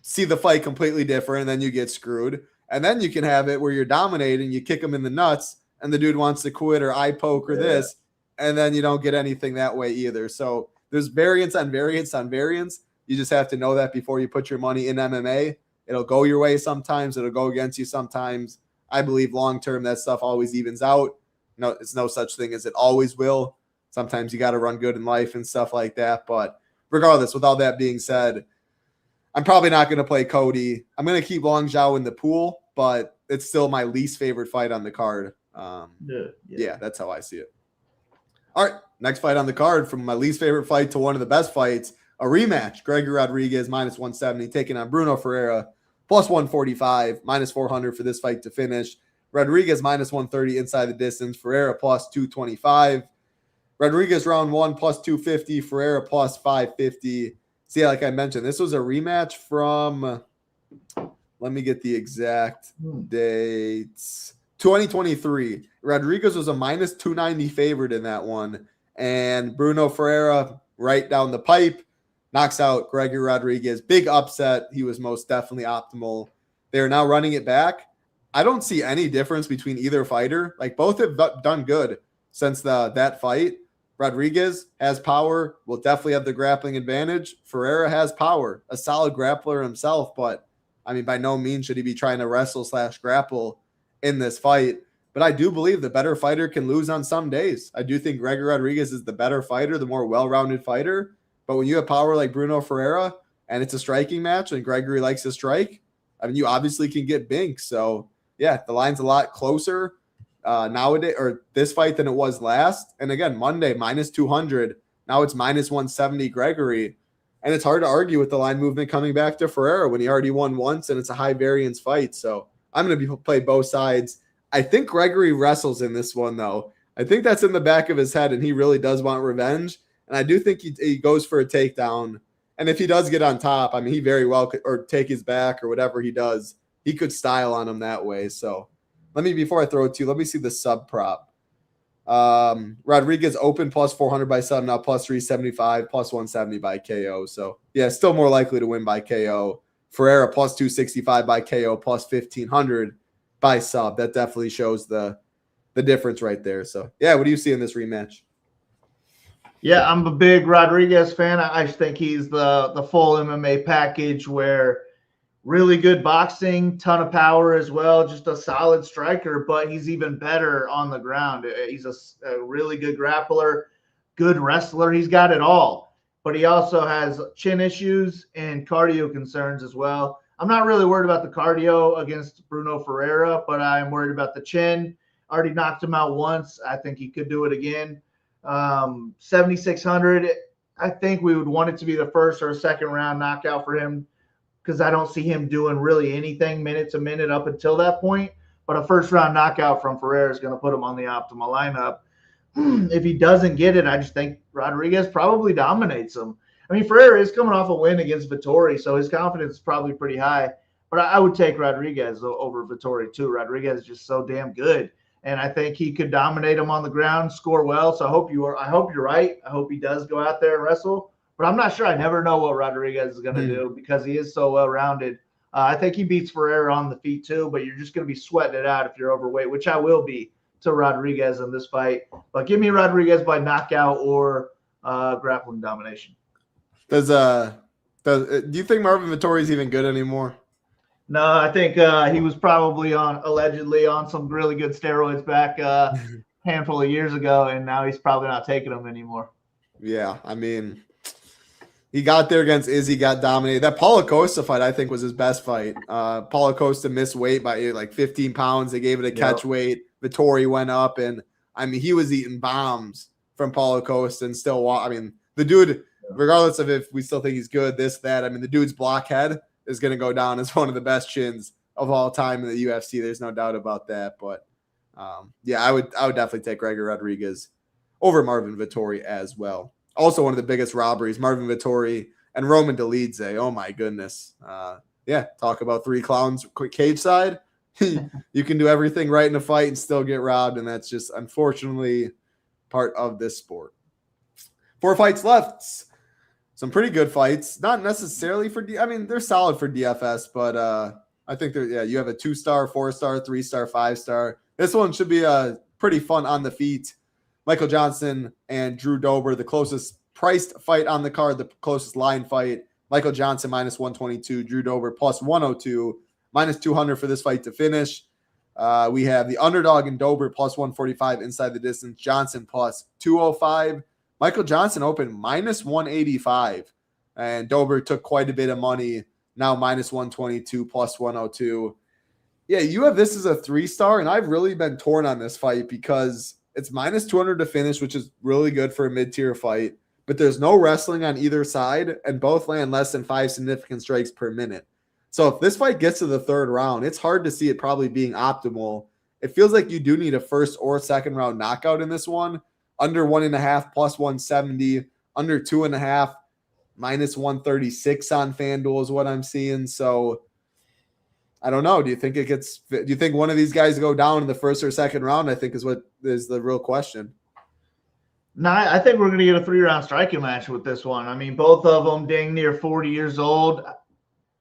see the fight completely different, and then you get screwed. And then you can have it where you're dominating, you kick him in the nuts, and the dude wants to quit or eye poke or this, and then you don't get anything that way either. So there's variance on variance on variance. You just have to know that before you put your money in MMA. It'll go your way sometimes. It'll go against you sometimes. I believe long-term that stuff always evens out. No, it's no such thing as it always will. Sometimes you got to run good in life and stuff like that. But regardless, with all that being said, I'm probably not going to play Cody. I'm going to keep Long Xiao in the pool, but it's still my least favorite fight on the card. Yeah, that's how I see it. All right, next fight on the card, from my least favorite fight to one of the best fights, a rematch. Gregory Rodriguez minus 170 taking on Bruno Ferreira plus 145, minus 400 for this fight to finish. Rodriguez minus 130 inside the distance. Ferreira plus 225. Rodriguez round 1 plus 250. Ferreira plus 550. See, like I mentioned, this was a rematch from, let me get the exact dates, 2023. Rodriguez was a minus 290 favorite in that one. And Bruno Ferreira, right down the pipe, knocks out Gregory Rodriguez. Big upset. He was most definitely optimal. They are now running it back. I don't see any difference between either fighter. Like, both have done good since that fight. Rodriguez has power, will definitely have the grappling advantage. Ferreira has power, a solid grappler himself, but I mean, by no means should he be trying to wrestle/grapple in this fight. But I do believe the better fighter can lose on some days. I do think Gregory Rodriguez is the better fighter, the more well-rounded fighter. But when you have power like Bruno Ferreira and it's a striking match and Gregory likes to strike, I mean, you obviously can get binked. So, yeah, the line's a lot closer nowadays, or this fight, than it was last. And again, Monday, minus 200. Now it's minus 170 Gregory. And it's hard to argue with the line movement coming back to Ferreira when he already won once and it's a high variance fight. So I'm going to play both sides. I think Gregory wrestles in this one, though. I think that's in the back of his head, and he really does want revenge. And I do think he goes for a takedown. And if he does get on top, I mean, he very well could, or take his back or whatever he does, he could style on him that way. So before I throw it to you, let me see the sub prop. Rodriguez open plus 400 by sub, now plus 375, plus 170 by KO. So, yeah, still more likely to win by KO. Ferreira plus 265 by KO, plus 1,500 by sub. That definitely shows the difference right there. So, yeah, what do you see in this rematch? Yeah, I'm a big Rodriguez fan. I think he's the full MMA package, where really good boxing, ton of power as well, just a solid striker, but he's even better on the ground. He's a really good grappler, good wrestler. He's got it all, but he also has chin issues and cardio concerns as well. I'm not really worried about the cardio against Bruno Ferreira, but I'm worried about the chin. Already knocked him out once. I think he could do it again. 7,600. I think we would want it to be the first or second round knockout for him, because I don't see him doing really anything minute to minute up until that point. But a first round knockout from Ferreira is going to put him on the optimal lineup. If he doesn't get it, I just think Rodriguez probably dominates him. I mean, Ferreira is coming off a win against Vettori, so his confidence is probably pretty high. But I would take Rodriguez over Vettori too. Rodriguez is just so damn good, and I think he could dominate him on the ground, score well. So I hope you're right. I hope he does go out there and wrestle. But I'm not sure. I never know what Rodriguez is going to do, because he is so well-rounded. I think he beats Ferreira on the feet too, but you're just going to be sweating it out if you're overweight, which I will be to Rodriguez in this fight. But give me Rodriguez by knockout or grappling domination. Do you think Marvin Vettori is even good anymore? No, I think he was probably allegedly on some really good steroids back a handful of years ago, and now he's probably not taking them anymore. Yeah, I mean, he got there against Izzy, got dominated. That Paulo Costa fight, I think, was his best fight. Paulo Costa missed weight by like 15 pounds. They gave it a catch weight. Vettori went up, and I mean, he was eating bombs from Paulo Costa and still. I mean, the dude, regardless of if we still think he's good, this, that. I mean, the dude's blockhead is going to go down as one of the best chins of all time in the UFC. There's no doubt about that. But yeah, I would definitely take Gregory Rodriguez over Marvin Vettori as well. Also, one of the biggest robberies, Marvin Vettori and Roman Dolidze. Oh my goodness. Yeah, talk about three clowns cage side. You can do everything right in a fight and still get robbed, and that's just unfortunately part of this sport. 4 fights left. Some pretty good fights. Not necessarily for I mean, they're solid for DFS, but I think you have a 2-star, 4-star, 3-star, 5-star. This one should be pretty fun on the feet. Michael Johnson and Drew Dober, the closest priced fight on the card, the closest line fight. Michael Johnson minus 122, Drew Dober plus 102, minus 200 for this fight to finish. We have the underdog in Dober plus 145 inside the distance. Johnson plus 205. Michael Johnson opened minus 185, and Dober took quite a bit of money, now minus 122, plus 102. Yeah, you have this as a 3-star, and I've really been torn on this fight because it's minus 200 to finish, which is really good for a mid-tier fight, but there's no wrestling on either side, and both land less than 5 significant strikes per minute. So if this fight gets to the 3rd round, it's hard to see it probably being optimal. It feels like you do need a 1st or 2nd round knockout in this one. Under 1.5 plus 170, under 2.5 minus 136 on FanDuel is what I'm seeing. So I don't know. Do you think one of these guys go down in the 1st or 2nd round? I think is what is the real question. No, I think we're going to get a 3-round striking match with this one. I mean, both of them dang near 40 years old.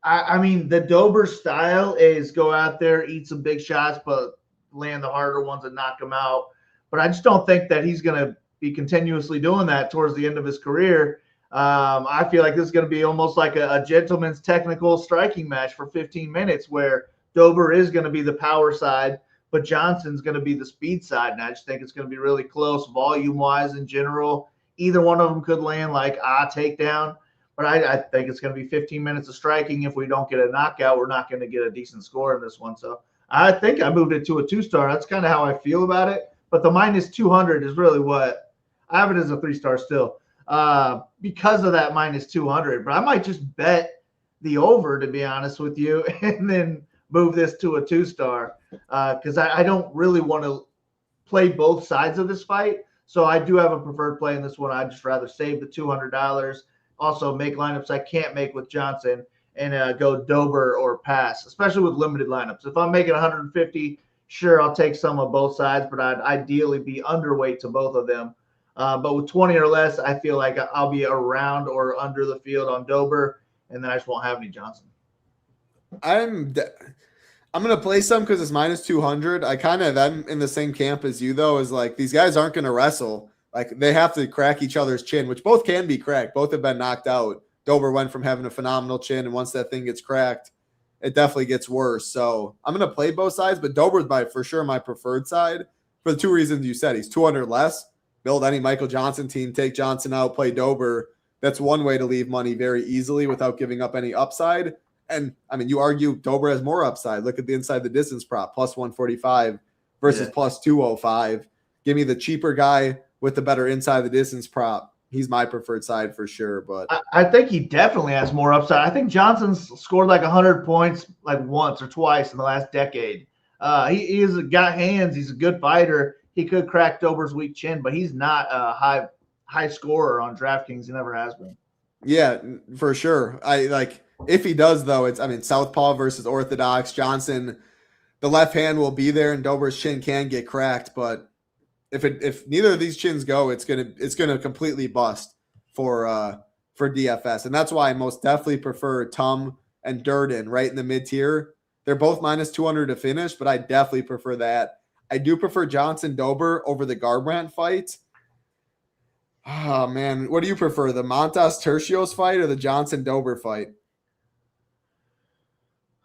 I mean, the Dober style is go out there, eat some big shots, but land the harder ones and knock them out. but I just don't think that he's going to be continuously doing that towards the end of his career. I feel like this is going to be almost like a gentleman's technical striking match for 15 minutes where Dober is going to be the power side, but Johnson's going to be the speed side. And I just think it's going to be really close volume-wise in general. Either one of them could land like a takedown, but I think it's going to be 15 minutes of striking. If we don't get a knockout, we're not going to get a decent score in this one. So I think I moved it to a 2-star. That's kind of how I feel about it. But the minus 200 is really what I have it as a 3-star still because of that minus 200. But I might just bet the over, to be honest with you, and then move this to a 2-star because I don't really want to play both sides of this fight. So I do have a preferred play in this one. I'd just rather save the $200. Also make lineups I can't make with Johnson and go Dober or pass, especially with limited lineups. If I'm making 150, sure, I'll take some of both sides, but I'd ideally be underweight to both of them. But with 20 or less, I feel like I'll be around or under the field on Dober, and then I just won't have any Johnson. I'm going to play some because it's minus 200. I kind of am in the same camp as you, though, is like these guys aren't going to wrestle. Like they have to crack each other's chin, which both can be cracked. Both have been knocked out. Dober went from having a phenomenal chin, and once that thing gets cracked, it definitely gets worse. So I'm going to play both sides, but Dober's for sure my preferred side for the two reasons you said. He's 200 less. Build any Michael Johnson team, take Johnson out, play Dober. That's one way to leave money very easily without giving up any upside. And, I mean, you argue Dober has more upside. Look at the inside the distance prop, plus 145 versus plus 205. Give me the cheaper guy with the better inside the distance prop. He's my preferred side for sure. But I think he definitely has more upside. I think Johnson's scored like 100 points like once or twice in the last decade. He has got hands. He's a good fighter. He could crack Dober's weak chin, but he's not a high scorer on DraftKings. He never has been. Yeah, for sure. If he does, though, southpaw versus orthodox. Johnson, the left hand will be there, and Dober's chin can get cracked. But if neither of these chins go, it's gonna completely bust for DFS, and that's why I most definitely prefer Tum and Durden right in the mid tier. They're both minus 200 to finish, but I definitely prefer that. I do prefer Johnson Dober over the Garbrandt fight. Oh man, what do you prefer, the Montes Turcios fight or the Johnson Dober fight?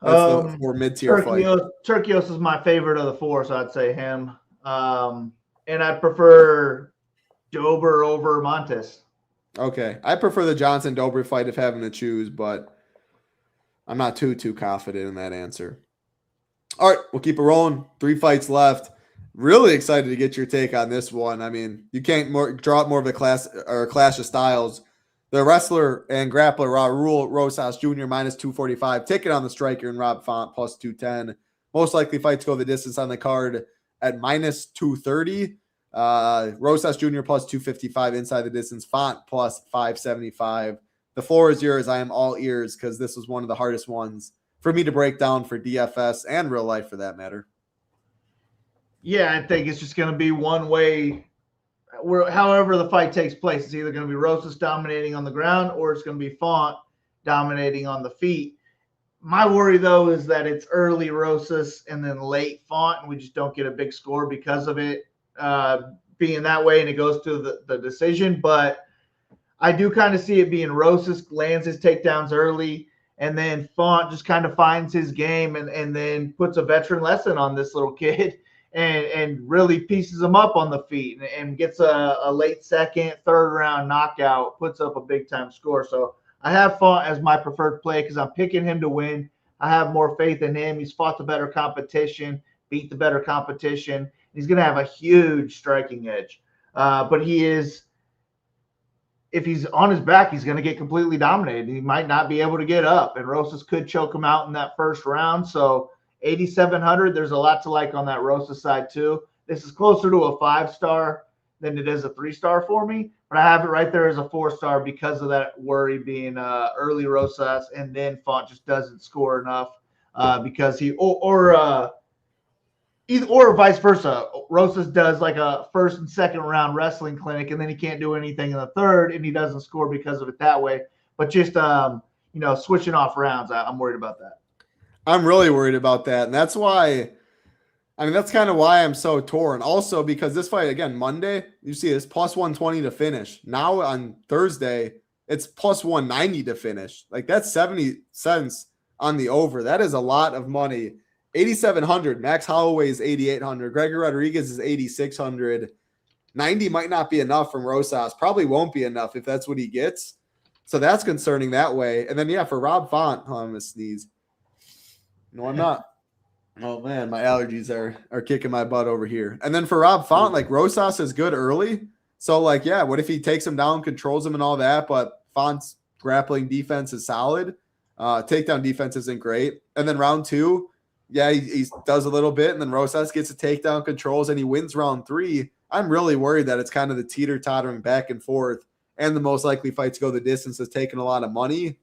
That's the more mid-tier fight. Turcios is my favorite of the four, so I'd say him. And I prefer Dober over Montes. Okay. I prefer the Johnson Dober fight if having to choose, but I'm not too confident in that answer. All right, we'll keep it rolling. 3 fights left. Really excited to get your take on this one. I mean, you can't draw up more of a clash of styles. The wrestler and grappler Raul Rosas Jr. minus 245. Ticket on the striker and Rob Font plus 210. Most likely fights go the distance on the card at minus 230. Rosas Jr. plus 255 inside the distance. Font plus 575. The floor is yours. I am all ears because this was one of the hardest ones for me to break down for DFS and real life for that matter. Yeah, I think it's just going to be one way. However the fight takes place, it's either going to be Rosas dominating on the ground or it's going to be Font dominating on the feet. My worry, though, is that it's early Rosas and then late Font, and we just don't get a big score because of it being that way, and it goes to the decision. But I do kind of see it being Rosas lands his takedowns early, and then Font just kind of finds his game and then puts a veteran lesson on this little kid. And really pieces him up on the feet and gets a late second, third round knockout, puts up a big time score. So I have Font as my preferred play because I'm picking him to win. I have more faith in him. He's fought the better competition, beat the better competition. He's going to have a huge striking edge. But if he's on his back, he's going to get completely dominated. He might not be able to get up, and Rosas could choke him out in that first round. So 8,700, there's a lot to like on that Rosas side too. This is closer to a 5-star than it is a 3-star for me, but I have it right there as a 4-star because of that worry being early Rosas, and then Font just doesn't score enough because he or vice versa. Rosas does like a first and second round wrestling clinic, and then he can't do anything in the third, and he doesn't score because of it that way. But just switching off rounds, I'm worried about that. I'm really worried about that. And that's why I mean, that's kind of why I'm so torn. Also, because this fight, again, Monday, you see this plus 120 to finish. Now on Thursday, it's plus 190 to finish. Like, that's 70 cents on the over. That is a lot of money. 8,700. Max Holloway is 8,800. Gregory Rodriguez is 8,600. 90 might not be enough from Rosas. Probably won't be enough if that's what he gets. So that's concerning that way. And then, yeah, for Rob Font, I'm going to sneeze. No, I'm not. Oh, man, my allergies are kicking my butt over here. And then for Rob Font, like, Rosas is good early. So, like, yeah, what if he takes him down, controls him and all that, but Font's grappling defense is solid. Takedown defense isn't great. And then round 2, yeah, he does a little bit, and then Rosas gets a takedown, controls, and he wins round 3. I'm really worried that it's kind of the teeter-tottering back and forth, and the most likely fight to go the distance is taking a lot of money.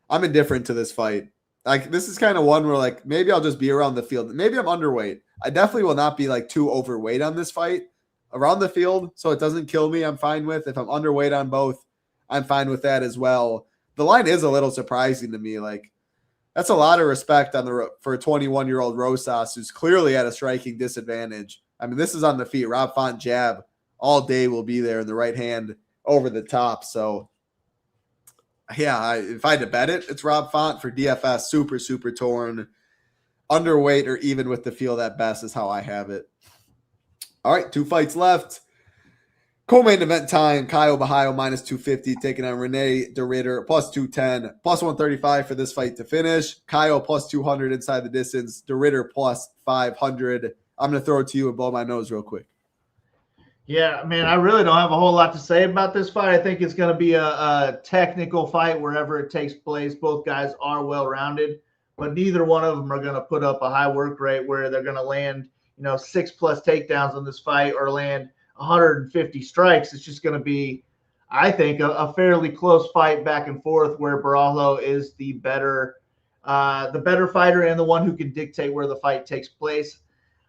I'm indifferent to this fight. Like, this is kind of one where, like, maybe I'll just be around the field. Maybe I'm underweight. I definitely will not be, like, too overweight on this fight. Around the field, so it doesn't kill me, I'm fine with. If I'm underweight on both, I'm fine with that as well. The line is a little surprising to me. Like, that's a lot of respect for a 21-year-old Rosas who's clearly at a striking disadvantage. I mean, this is on the feet. Rob Font jab all day will be there in the right hand over the top. So, yeah, if I had to bet it, it's Rob Font for DFS. Super, super torn. Underweight or even with the field at best is how I have it. All right, 2 fights left. Co-main event time. Kyle Bahio minus 250 taking on Rene de Ridder plus 210, plus 135 for this fight to finish. Kyle plus 200 inside the distance. De Ridder plus 500. I'm going to throw it to you and blow my nose real quick. Yeah, man, I really don't have a whole lot to say about this fight. I think it's going to be a technical fight wherever it takes place. Both guys are well-rounded, but neither one of them are going to put up a high work rate where they're going to land, 6+ takedowns in this fight or land 150 strikes. It's just going to be, I think, a fairly close fight back and forth where Barajo is the better fighter and the one who can dictate where the fight takes place.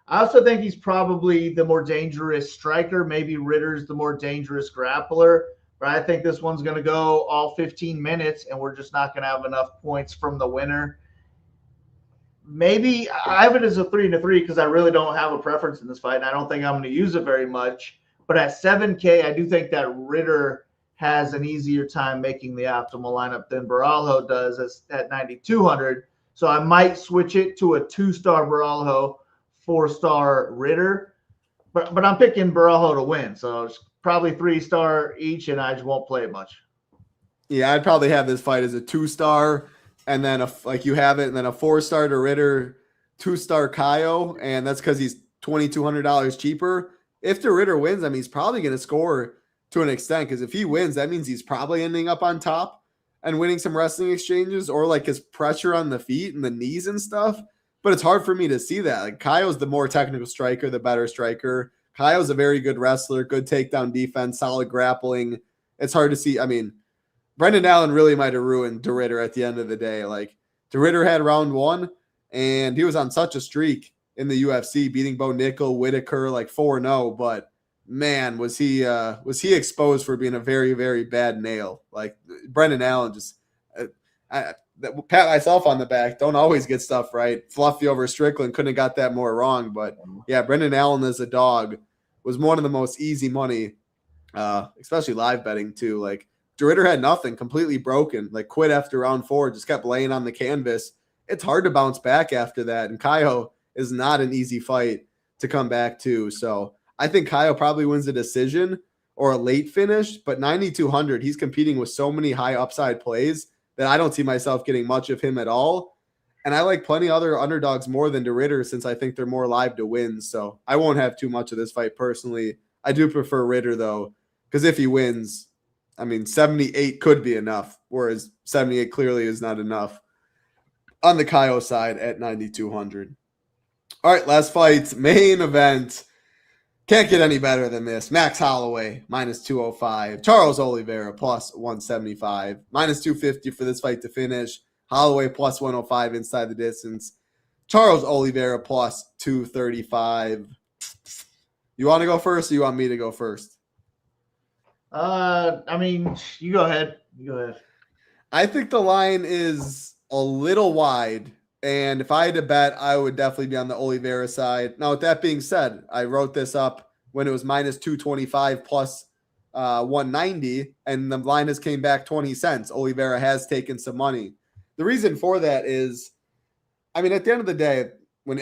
I also think he's probably the more dangerous striker. Maybe Ritter's the more dangerous grappler, but I think this one's going to go all 15 minutes and we're just not going to have enough points from the winner. Maybe I have it as a 3-3 because I really don't have a preference in this fight, and I don't think I'm going to use it very much. But at 7K, I do think that Ridder has an easier time making the optimal lineup than Barajo does at 9,200. So I might switch it to a 2-star Barajo, 4-star Ridder. But I'm picking Barajo to win. So it's probably 3-star each, and I just won't play it much. Yeah, I'd probably have this fight as a 2-star. And then, like you have it, and then a 4-star to Ridder, 2-star Kyle, and that's because he's $2,200 cheaper. If the Ridder wins, I mean, he's probably going to score to an extent, because if he wins, that means he's probably ending up on top and winning some wrestling exchanges, or like his pressure on the feet and the knees and stuff. But it's hard for me to see that. Like, Kyle's the more technical striker, the better striker. Kyle's a very good wrestler, good takedown defense, solid grappling. It's hard to see. I mean, Brendan Allen really might have ruined De Ridder at the end of the day. Like, De Ridder had round 1, and he was on such a streak in the UFC, beating Bo Nickel, Whitaker, like 4-0. But man, was he exposed for being a very, very bad nail. Like, Brendan Allen just pat myself on the back. Don't always get stuff right. Fluffy over Strickland, couldn't have got that more wrong. But yeah, Brendan Allen as a dog was one of the most easy money, especially live betting too. Like, De Ridder had nothing, completely broken, like quit after round 4, just kept laying on the canvas. It's hard to bounce back after that. And Kyle is not an easy fight to come back to. So I think Kyle probably wins a decision or a late finish, but 9,200, he's competing with so many high upside plays that I don't see myself getting much of him at all. And I like plenty other underdogs more than De Ridder since I think they're more live to win. So I won't have too much of this fight personally. I do prefer Ridder though, because if he wins, I mean, 78 could be enough, whereas 78 clearly is not enough on the Kyle side at 9,200. All right, last fight, main event. Can't get any better than this. Max Holloway, minus 205. Charles Oliveira, plus 175. Minus 250 for this fight to finish. Holloway, plus 105 inside the distance. Charles Oliveira, plus 235. You want to go first or you want me to go first? I mean, you go ahead. I think the line is a little wide And if I had to bet, I would definitely be on the Oliveira side. Now, with that being said, I wrote this up when it was minus 225 plus 190, and the line has came back 20 cents. Oliveira has taken some money. The reason for that is, I mean, at the end of the day, when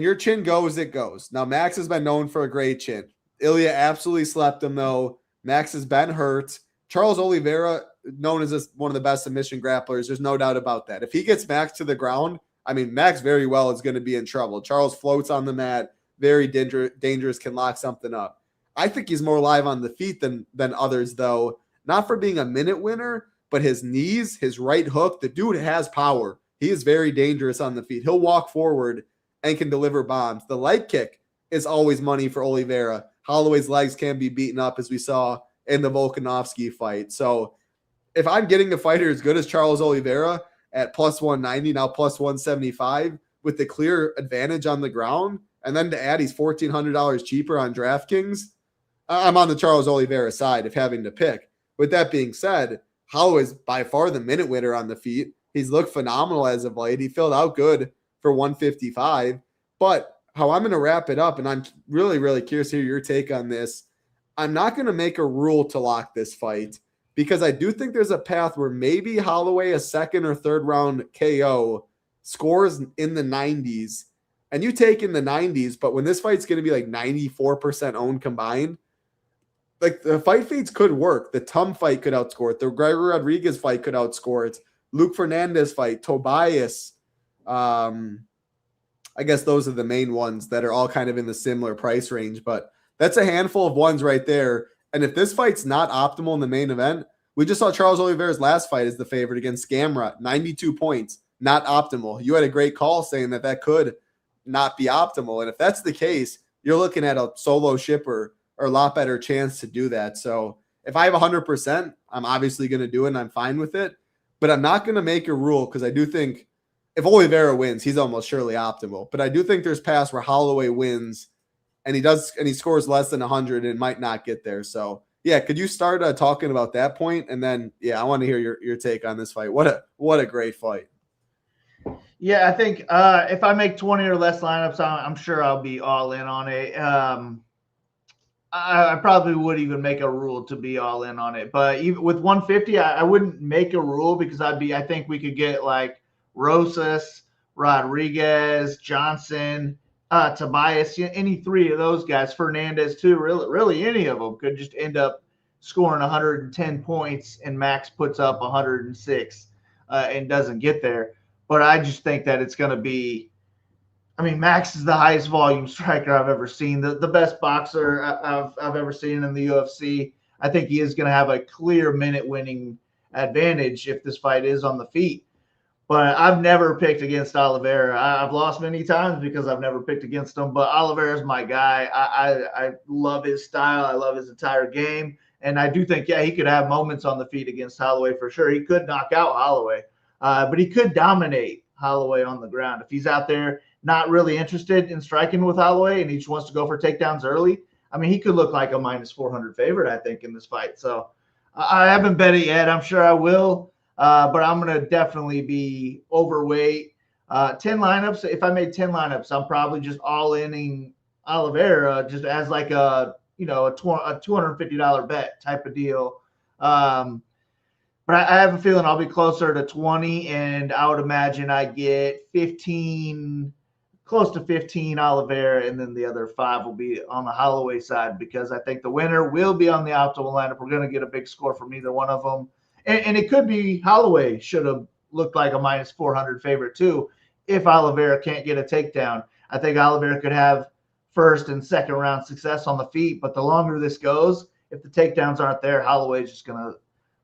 your chin goes, it goes. Now, Max has been known for a great chin. Ilya absolutely slept him, though. Max has been hurt. Charles Oliveira, known as one of the best submission grapplers, there's no doubt about that. If he gets Max to the ground, I mean, Max very well is going to be in trouble. Charles floats on the mat, very dangerous, can lock something up. I think he's more live on the feet than others, though. Not for being a minute winner, but his knees, his right hook, the dude has power. He is very dangerous on the feet. He'll walk forward and can deliver bombs. The leg kick is always money for Oliveira. Holloway's legs can be beaten up, as we saw in the Volkanovski fight. So if I'm getting a fighter as good as Charles Oliveira at plus 190, now plus 175, with the clear advantage on the ground, and then to add he's $1,400 cheaper on DraftKings, I'm on the Charles Oliveira side if having to pick. With that being said, Holloway's by far the minute winner on the feet. He's looked phenomenal as of late. He filled out good for 155. But how I'm going to wrap it up, and I'm really, really curious to hear your take on this, I'm not going to make a rule to lock this fight because I do think there's a path where maybe Holloway, a second or third round KO, scores in the 90s. And you take in the 90s, but when this fight's going to be like 94% owned combined, like the fight feeds could work. The Tum fight could outscore it. The Gregory Rodriguez fight could outscore it. Luke Fernandez fight, Tobias. I guess those are the main ones that are all kind of in the similar price range, but that's a handful of ones right there. And if this fight's not optimal in the main event, we just saw Charles Oliveira's last fight as the favorite against Garbrandt, 92 points, not optimal. You had a great call saying that could not be optimal. And if that's the case, you're looking at a solo shipper or a lot better chance to do that. So if I have 100%, I'm obviously going to do it and I'm fine with it, but I'm not going to make a rule because I do think if Oliveira wins, he's almost surely optimal. But I do think there's paths where Holloway wins and he scores less than 100 and might not get there. So yeah, could you start talking about that point? And then, yeah, I want to hear your take on this fight. What a great fight. Yeah, I think if I make 20 or less lineups, I'm sure I'll be all in on it. I probably would even make a rule to be all in on it. But even with 150, I wouldn't make a rule because I think we could get like Rosas, Rodriguez, Johnson, Tobias, any three of those guys, Fernandez too, really any of them could just end up scoring 110 points and Max puts up 106 and doesn't get there. But I just think that it's going to be, I mean, Max is the highest volume striker I've ever seen, the best boxer I've ever seen in the UFC. I think he is going to have a clear minute winning advantage if this fight is on the feet. But I've never picked against Oliveira. I've lost many times because I've never picked against him. But Oliveira is my guy. I love his style. I love his entire game. And I do think, yeah, he could have moments on the feet against Holloway for sure. He could knock out Holloway. But he could dominate Holloway on the ground. If he's out there not really interested in striking with Holloway and he just wants to go for takedowns early, I mean, he could look like a minus 400 favorite, I think, in this fight. So I haven't bet it yet. I'm sure I will. But I'm going to definitely be overweight. 10 lineups. If I made 10 lineups, I'm probably just all inning Oliveira just as like a $250 bet type of deal. But I have a feeling I'll be closer to 20, and I would imagine I get 15, close to 15 Oliveira, and then the other 5 will be on the Holloway side because I think the winner will be on the optimal lineup. We're going to get a big score from either one of them. And it could be Holloway should have looked like a minus 400 favorite too if Oliveira can't get a takedown. I think Oliveira could have first and second round success on the feet, but the longer this goes, if the takedowns aren't there, Holloway's just going to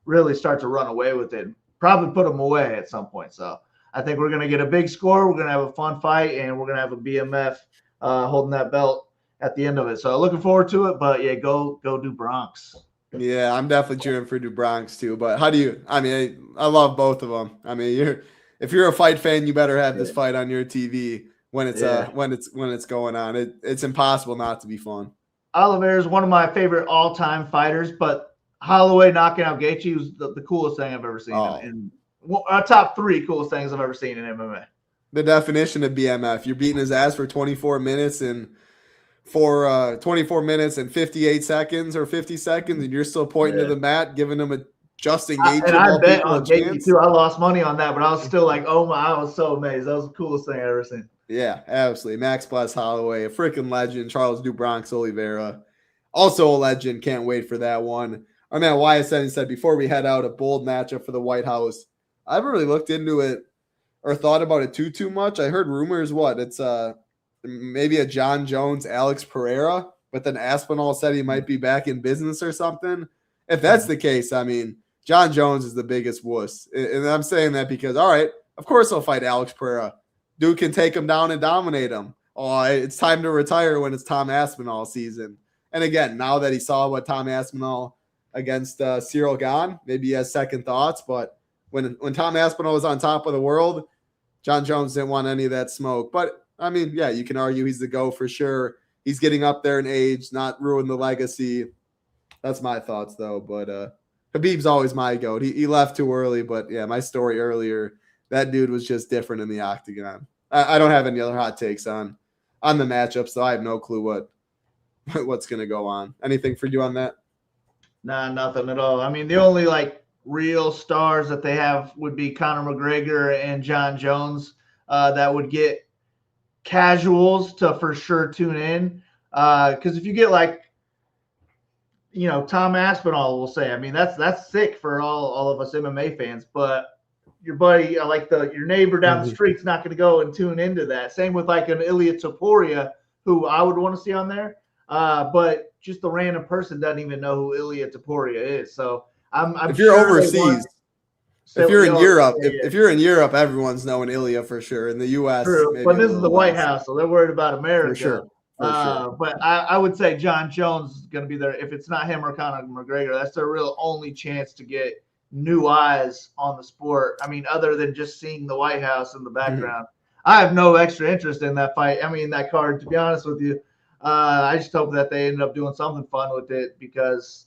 really start to run away with it, probably put him away at some point. So I think we're going to get a big score. We're going to have a fun fight, and we're going to have a BMF holding that belt at the end of it. So looking forward to it, but yeah, go do Bronx. Yeah, I'm definitely cheering for New Bronx too. But how do you? I mean, I love both of them. I mean, if you're a fight fan, you better have this fight on your TV when it's when it's going on. It's impossible not to be fun. Oliveira is one of my favorite all-time fighters, but Holloway knocking out Gaethje was the coolest thing I've ever seen. And top 3 coolest things I've ever seen in MMA. the definition of BMF. You're beating his ass for 24 minutes and for 24 minutes and 58 seconds or 50 seconds, and you're still pointing to the mat, giving him a just engaging. And I bet on Gaethje too. I lost money on that, but I was still like, oh my, I was so amazed. That was the coolest thing I ever seen. Yeah, absolutely. Max Bless Holloway, a freaking legend. Charles DuBronx Oliveira, also a legend. Can't wait for that one. Our man YSN said before we head out, a bold matchup for the White House. I haven't really looked into it or thought about it too much. I heard rumors it's maybe a John Jones, Alex Pereira, but then Aspinall said he might be back in business or something. If that's the case, I mean, John Jones is the biggest wuss. And I'm saying that because, all right, of course he'll fight Alex Pereira. Dude can take him down and dominate him. Oh, it's time to retire when it's Tom Aspinall season. And again, now that he saw what Tom Aspinall against Cyril Gane, maybe he has second thoughts. But when Tom Aspinall was on top of the world, John Jones didn't want any of that smoke. But, I mean, yeah, you can argue he's the GOAT for sure. He's getting up there in age, not ruin the legacy. That's my thoughts, though. But Khabib's always my GOAT. He left too early, but, yeah, my story earlier, that dude was just different in the octagon. I don't have any other hot takes on the matchup, so I have no clue what's going to go on. Anything for you on that? Nah, nothing at all. I mean, the only, real stars that they have would be Conor McGregor and John Jones that would get casuals to for sure tune in. Because if you get, Tom Aspinall will say, I mean, that's sick for all of us MMA fans, but your buddy, your neighbor down the street's not going to go and tune into that. Same with an Ilia Topuria, who I would want to see on there. But just the random person doesn't even know who Ilia Topuria is. So I'm if you're sure overseas, if you're in Europe, if you're in Europe, everyone's knowing Ilia for sure. In the U.S., true, but this is the White House, so they're worried about America. For sure. But I would say John Jones is going to be there. If it's not him or Conor McGregor, that's their real only chance to get new eyes on the sport. I mean, other than just seeing the White House in the background. I have no extra interest in that fight. I mean, that card, to be honest with you. I just hope that they ended up doing something fun with it because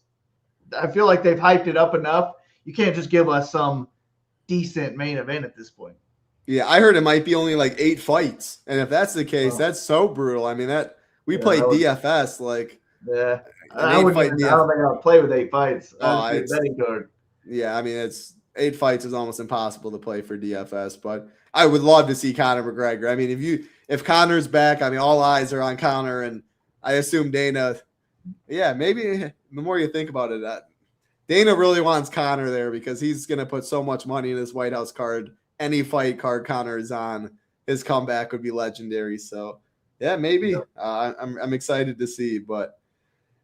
I feel like they've hyped it up enough. You can't just give us some decent main event at this point. Yeah, I heard it might be only 8 fights. And if that's the case, that's so brutal. I mean, we played DFS Yeah. I don't think I'll play with 8 fights. It's a betting card. Yeah, I mean, it's 8 fights is almost impossible to play for DFS, but I would love to see Conor McGregor. I mean, if Conor's back, I mean, all eyes are on Conor, and I assume Dana, maybe the more you think about it, Dana really wants Conor there because he's going to put so much money in his White House card. Any fight card Conor is on, his comeback would be legendary. So, yeah, maybe. I'm excited to see, but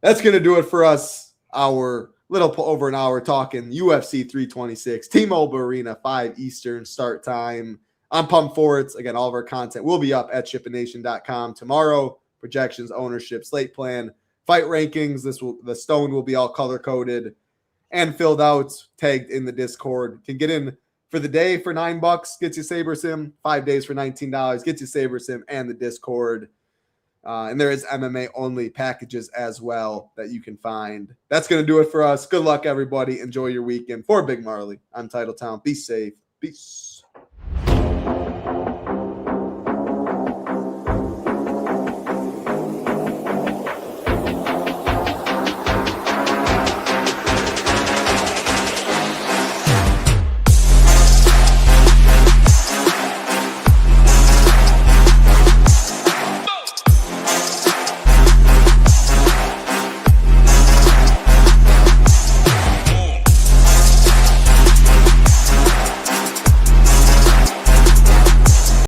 that's going to do it for us. Our little over an hour talking UFC 326, T-Mobile Arena, 5 Eastern start time. I'm pumped for it. Again, all of our content will be up at shippingnation.com tomorrow. Projections, ownership, slate plan, fight rankings. The stone will be all color coded and filled out, tagged in the Discord. Can get in for the day for $9, gets you Saber Sim. 5 days for $19, gets you Saber Sim and the Discord. And there is MMA only packages as well that you can find. That's going to do it for us. Good luck, everybody. Enjoy your weekend. For Big Marley, I'm Titletown. Be safe. Peace.